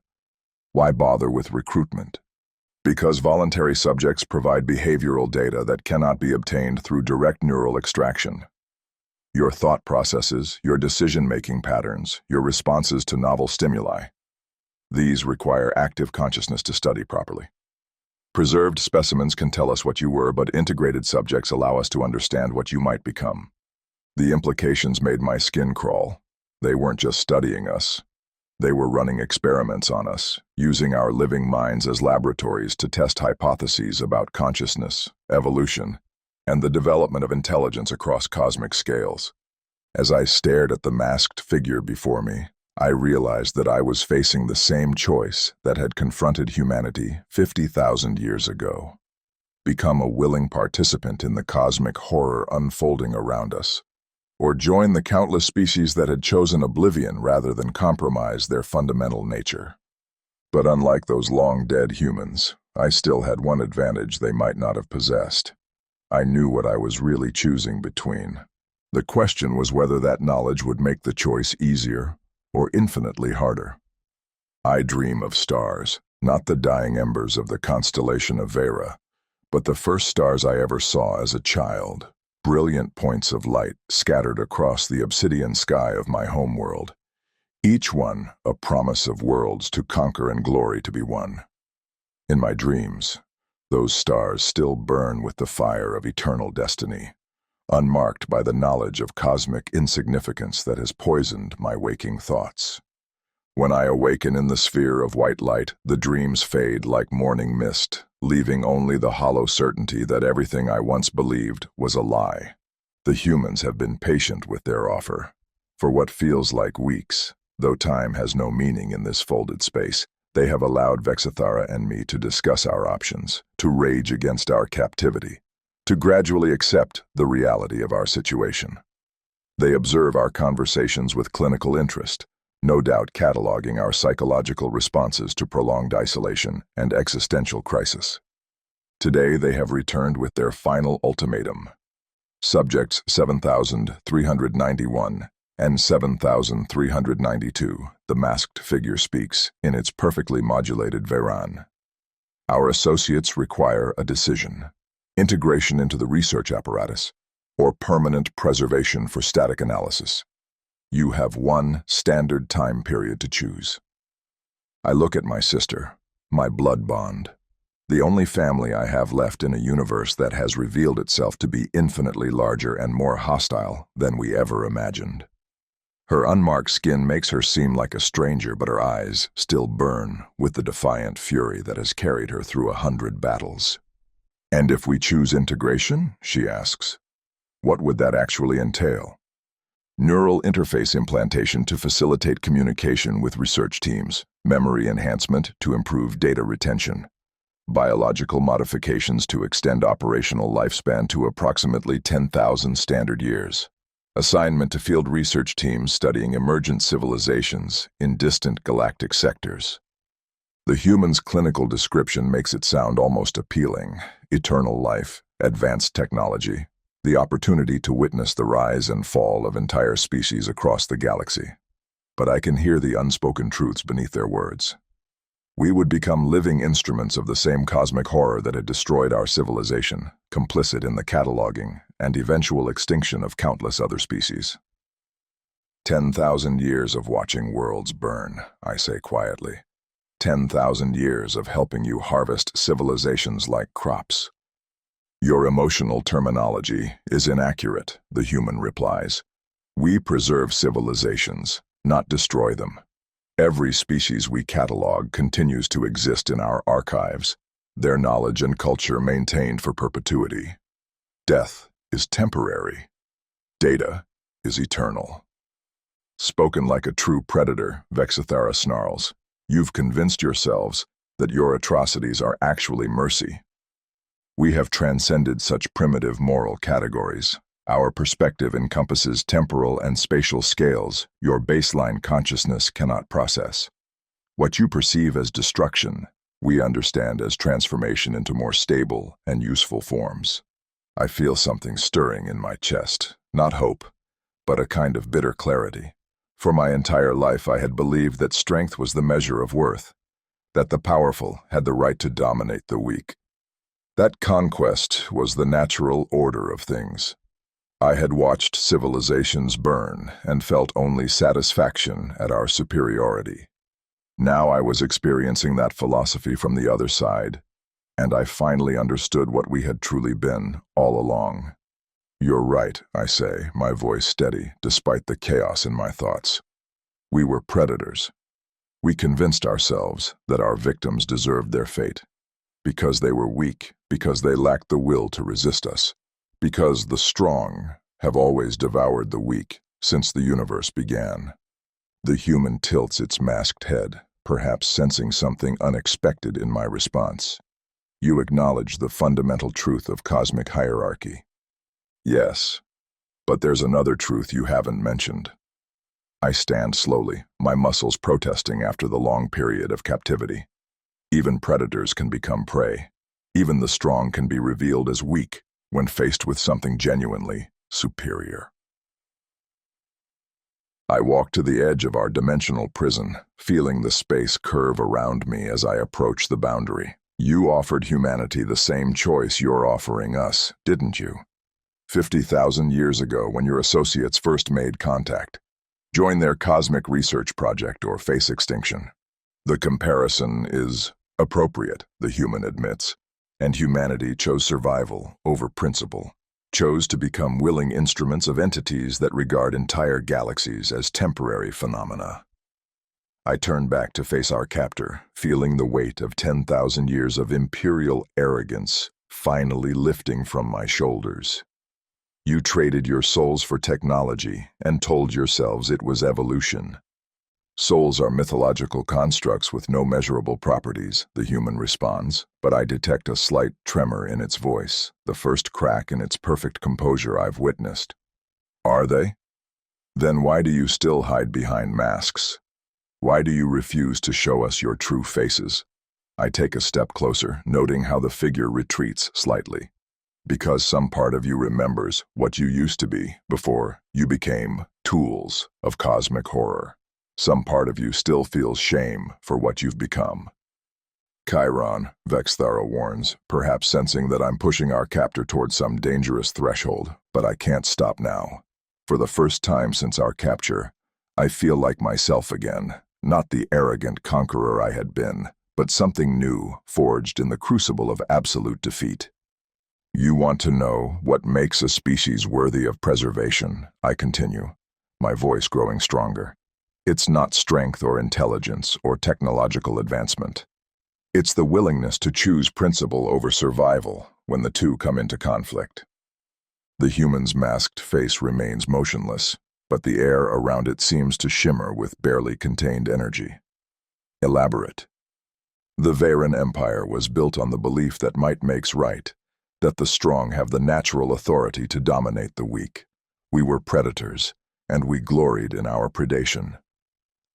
why bother with recruitment?" "Because voluntary subjects provide behavioral data that cannot be obtained through direct neural extraction. Your thought processes, your decision-making patterns, your responses to novel stimuli. These require active consciousness to study properly. Preserved specimens can tell us what you were, but integrated subjects allow us to understand what you might become." The implications made my skin crawl. They weren't just studying us. They were running experiments on us, using our living minds as laboratories to test hypotheses about consciousness, evolution, and the development of intelligence across cosmic scales. As I stared at the masked figure before me, I realized that I was facing the same choice that had confronted humanity 50,000 years ago. Become a willing participant in the cosmic horror unfolding around us, or join the countless species that had chosen oblivion rather than compromise their fundamental nature. But unlike those long-dead humans, I still had one advantage they might not have possessed. I knew what I was really choosing between. The question was whether that knowledge would make the choice easier or infinitely harder. I dream of stars, not the dying embers of the constellation of Vera, but the first stars I ever saw as a child, brilliant points of light scattered across the obsidian sky of my homeworld, each one a promise of worlds to conquer and glory to be won. In my dreams, those stars still burn with the fire of eternal destiny, unmarked by the knowledge of cosmic insignificance that has poisoned my waking thoughts. When I awaken in the sphere of white light, the dreams fade like morning mist, leaving only the hollow certainty that everything I once believed was a lie. The humans have been patient with their offer. For what feels like weeks, though time has no meaning in this folded space, they have allowed Vexithara and me to discuss our options, to rage against our captivity, to gradually accept the reality of our situation. They observe our conversations with clinical interest, no doubt cataloging our psychological responses to prolonged isolation and existential crisis. Today they have returned with their final ultimatum. Subjects 7,391 and 7,392, the masked figure speaks in its perfectly modulated Veran. Our associates require a decision: integration into the research apparatus, or permanent preservation for static analysis. You have one standard time period to choose. I look at my sister, my blood bond, the only family I have left in a universe that has revealed itself to be infinitely larger and more hostile than we ever imagined. Her unmarked skin makes her seem like a stranger, but her eyes still burn with the defiant fury that has carried her through 100 battles. "And if we choose integration?" she asks. "What would that actually entail?" "Neural interface implantation to facilitate communication with research teams, memory enhancement to improve data retention, biological modifications to extend operational lifespan to approximately 10,000 standard years. Assignment to field research teams studying emergent civilizations in distant galactic sectors." The human's clinical description makes it sound almost appealing: eternal life, advanced technology, the opportunity to witness the rise and fall of entire species across the galaxy. But I can hear the unspoken truths beneath their words. We would become living instruments of the same cosmic horror that had destroyed our civilization, complicit in the cataloging and eventual extinction of countless other species. 10,000 years of watching worlds burn, I say quietly. 10,000 years of helping you harvest civilizations like crops. Your emotional terminology is inaccurate, the human replies. We preserve civilizations, not destroy them. Every species we catalog continues to exist in our archives, their knowledge and culture maintained for perpetuity. Death is temporary. Data is eternal. Spoken like a true predator, Vexithara snarls. You've convinced yourselves that your atrocities are actually mercy. We have transcended such primitive moral categories. Our perspective encompasses temporal and spatial scales your baseline consciousness cannot process. What you perceive as destruction, we understand as transformation into more stable and useful forms. I feel something stirring in my chest, not hope, but a kind of bitter clarity. For my entire life I had believed that strength was the measure of worth, that the powerful had the right to dominate the weak. That conquest was the natural order of things. I had watched civilizations burn and felt only satisfaction at our superiority. Now I was experiencing that philosophy from the other side, and I finally understood what we had truly been all along. You're right, I say, my voice steady, despite the chaos in my thoughts. We were predators. We convinced ourselves that our victims deserved their fate. Because they were weak, because they lacked the will to resist us, because the strong have always devoured the weak since the universe began. The human tilts its masked head, perhaps sensing something unexpected in my response. You acknowledge the fundamental truth of cosmic hierarchy. Yes, but there's another truth you haven't mentioned. I stand slowly, my muscles protesting after the long period of captivity. Even predators can become prey. Even the strong can be revealed as weak when faced with something genuinely superior. I walk to the edge of our dimensional prison, feeling the space curve around me as I approach the boundary. You offered humanity the same choice you're offering us, didn't you? 50,000 years ago, when your associates first made contact. Join their cosmic research project or face extinction. The comparison is appropriate, the human admits, and humanity chose survival over principle, chose to become willing instruments of entities that regard entire galaxies as temporary phenomena. I turn back to face our captor, feeling the weight of 10,000 years of imperial arrogance finally lifting from my shoulders. You traded your souls for technology and told yourselves it was evolution. Souls are mythological constructs with no measurable properties, the human responds, but I detect a slight tremor in its voice, the first crack in its perfect composure I've witnessed. Are they? Then why do you still hide behind masks? Why do you refuse to show us your true faces? I take a step closer, noting how the figure retreats slightly. Because some part of you remembers what you used to be before you became tools of cosmic horror. Some part of you still feels shame for what you've become. Chiron, Vexithara warns, perhaps sensing that I'm pushing our captor toward some dangerous threshold, but I can't stop now. For the first time since our capture, I feel like myself again, not the arrogant conqueror I had been, but something new, forged in the crucible of absolute defeat. You want to know what makes a species worthy of preservation, I continue, my voice growing stronger. It's not strength or intelligence or technological advancement. It's the willingness to choose principle over survival when the two come into conflict. The human's masked face remains motionless, but the air around it seems to shimmer with barely contained energy. Elaborate. The Veyran Empire was built on the belief that might makes right, that the strong have the natural authority to dominate the weak. We were predators, and we gloried in our predation.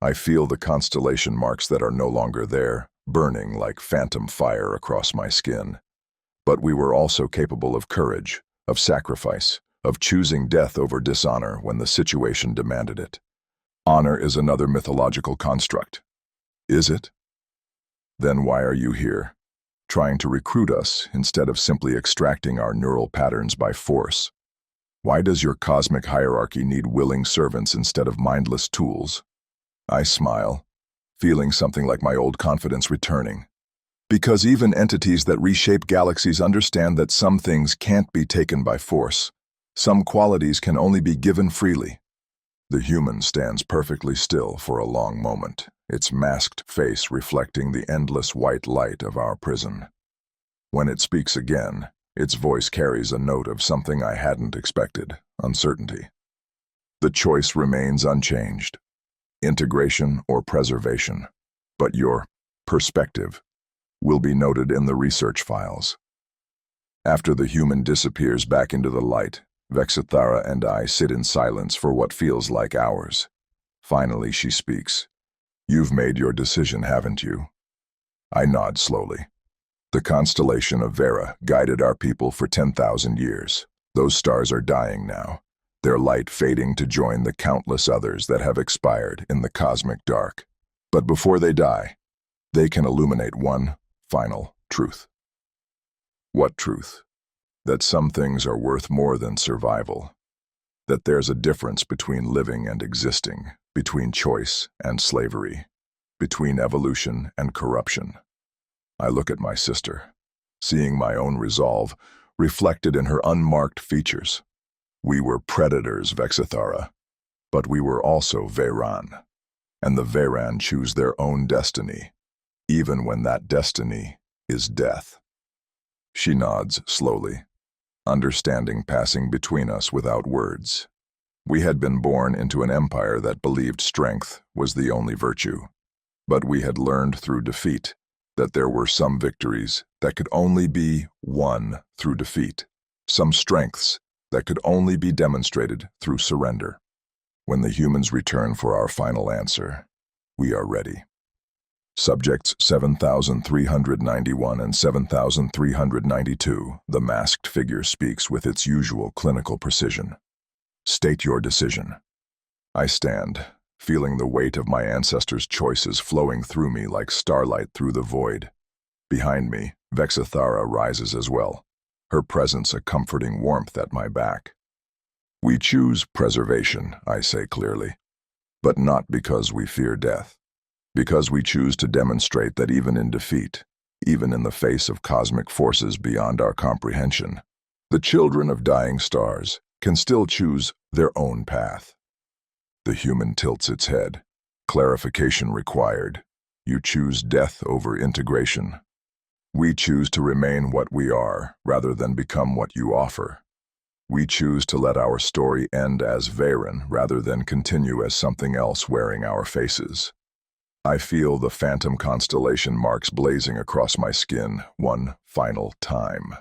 I feel the constellation marks that are no longer there, burning like phantom fire across my skin. But we were also capable of courage, of sacrifice, of choosing death over dishonor when the situation demanded it. Honor is another mythological construct. Is it? Then why are you here, trying to recruit us instead of simply extracting our neural patterns by force? Why does your cosmic hierarchy need willing servants instead of mindless tools? I smile, feeling something like my old confidence returning. Because even entities that reshape galaxies understand that some things can't be taken by force. Some qualities can only be given freely. The human stands perfectly still for a long moment, its masked face reflecting the endless white light of our prison. When it speaks again, its voice carries a note of something I hadn't expected: uncertainty. The choice remains unchanged: integration or preservation. But your perspective will be noted in the research files. After the human disappears back into the light, Vexithara and I sit in silence for what feels like hours. Finally, she speaks. "You've made your decision, haven't you?" I nod slowly. The constellation of Vera guided our people for 10,000 years. Those stars are dying now, their light fading to join the countless others that have expired in the cosmic dark. But before they die, they can illuminate one final truth. What truth? That some things are worth more than survival. That there's a difference between living and existing, between choice and slavery, between evolution and corruption. I look at my sister, seeing my own resolve reflected in her unmarked features. We were predators, Vexithara, but we were also Veyran, and the Veyran choose their own destiny, even when that destiny is death. She nods slowly, understanding passing between us without words. We had been born into an empire that believed strength was the only virtue, but we had learned through defeat that there were some victories that could only be won through defeat, some strengths that could only be demonstrated through surrender. When the humans return for our final answer, we are ready. Subjects 7,391 and 7,392, the masked figure speaks with its usual clinical precision. State your decision. I stand, feeling the weight of my ancestors' choices flowing through me like starlight through the void. Behind me, Vexithara rises as well, her presence a comforting warmth at my back. We choose preservation, I say clearly, but not because we fear death, because we choose to demonstrate that even in defeat, even in the face of cosmic forces beyond our comprehension, the children of dying stars can still choose their own path. The human tilts its head. Clarification required. You choose death over integration. We choose to remain what we are, rather than become what you offer. We choose to let our story end as Veyran, rather than continue as something else wearing our faces. I feel the phantom constellation marks blazing across my skin one final time.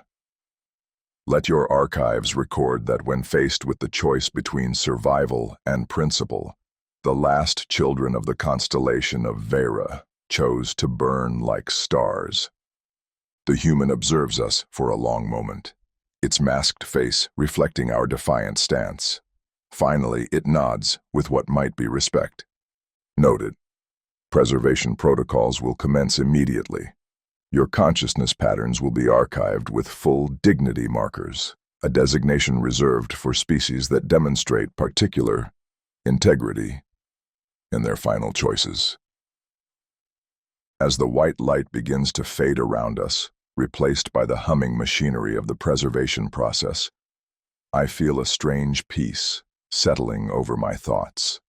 Let your archives record that when faced with the choice between survival and principle, the last children of the constellation of Vera chose to burn like stars. The human observes us for a long moment, its masked face reflecting our defiant stance. Finally, it nods with what might be respect. Noted. Preservation protocols will commence immediately. Your consciousness patterns will be archived with full dignity markers, a designation reserved for species that demonstrate particular integrity in their final choices. As the white light begins to fade around us, replaced by the humming machinery of the preservation process, I feel a strange peace settling over my thoughts.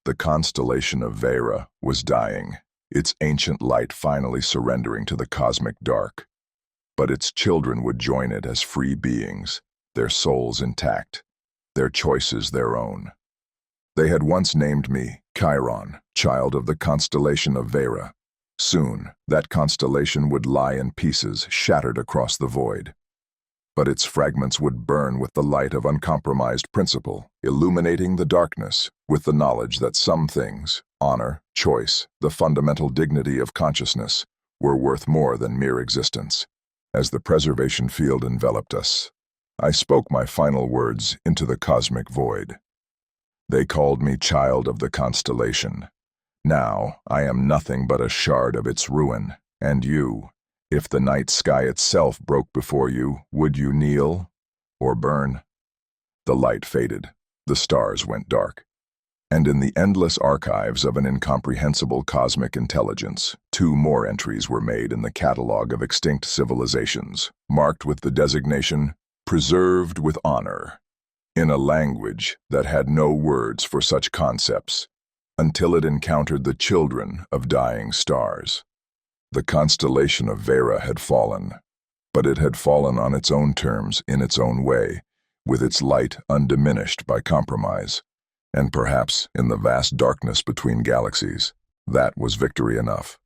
The constellation of Vera was dying, its ancient light finally surrendering to the cosmic dark. But its children would join it as free beings, their souls intact, their choices their own. They had once named me Chiron, child of the constellation of Vera. Soon, that constellation would lie in pieces, shattered across the void. But its fragments would burn with the light of uncompromised principle, illuminating the darkness with the knowledge that some things, honor, choice, the fundamental dignity of consciousness, were worth more than mere existence. As the preservation field enveloped us, I spoke my final words into the cosmic void. They called me child of the constellation. Now I am nothing but a shard of its ruin, and you, if the night sky itself broke before you, would you kneel or burn? The light faded, the stars went dark. And in the endless archives of an incomprehensible cosmic intelligence, 2 more entries were made in the catalog of extinct civilizations, marked with the designation, preserved with honor, in a language that had no words for such concepts, until it encountered the children of dying stars. The constellation of Vera had fallen, but it had fallen on its own terms, in its own way, with its light undiminished by compromise. And perhaps, in the vast darkness between galaxies, that was victory enough.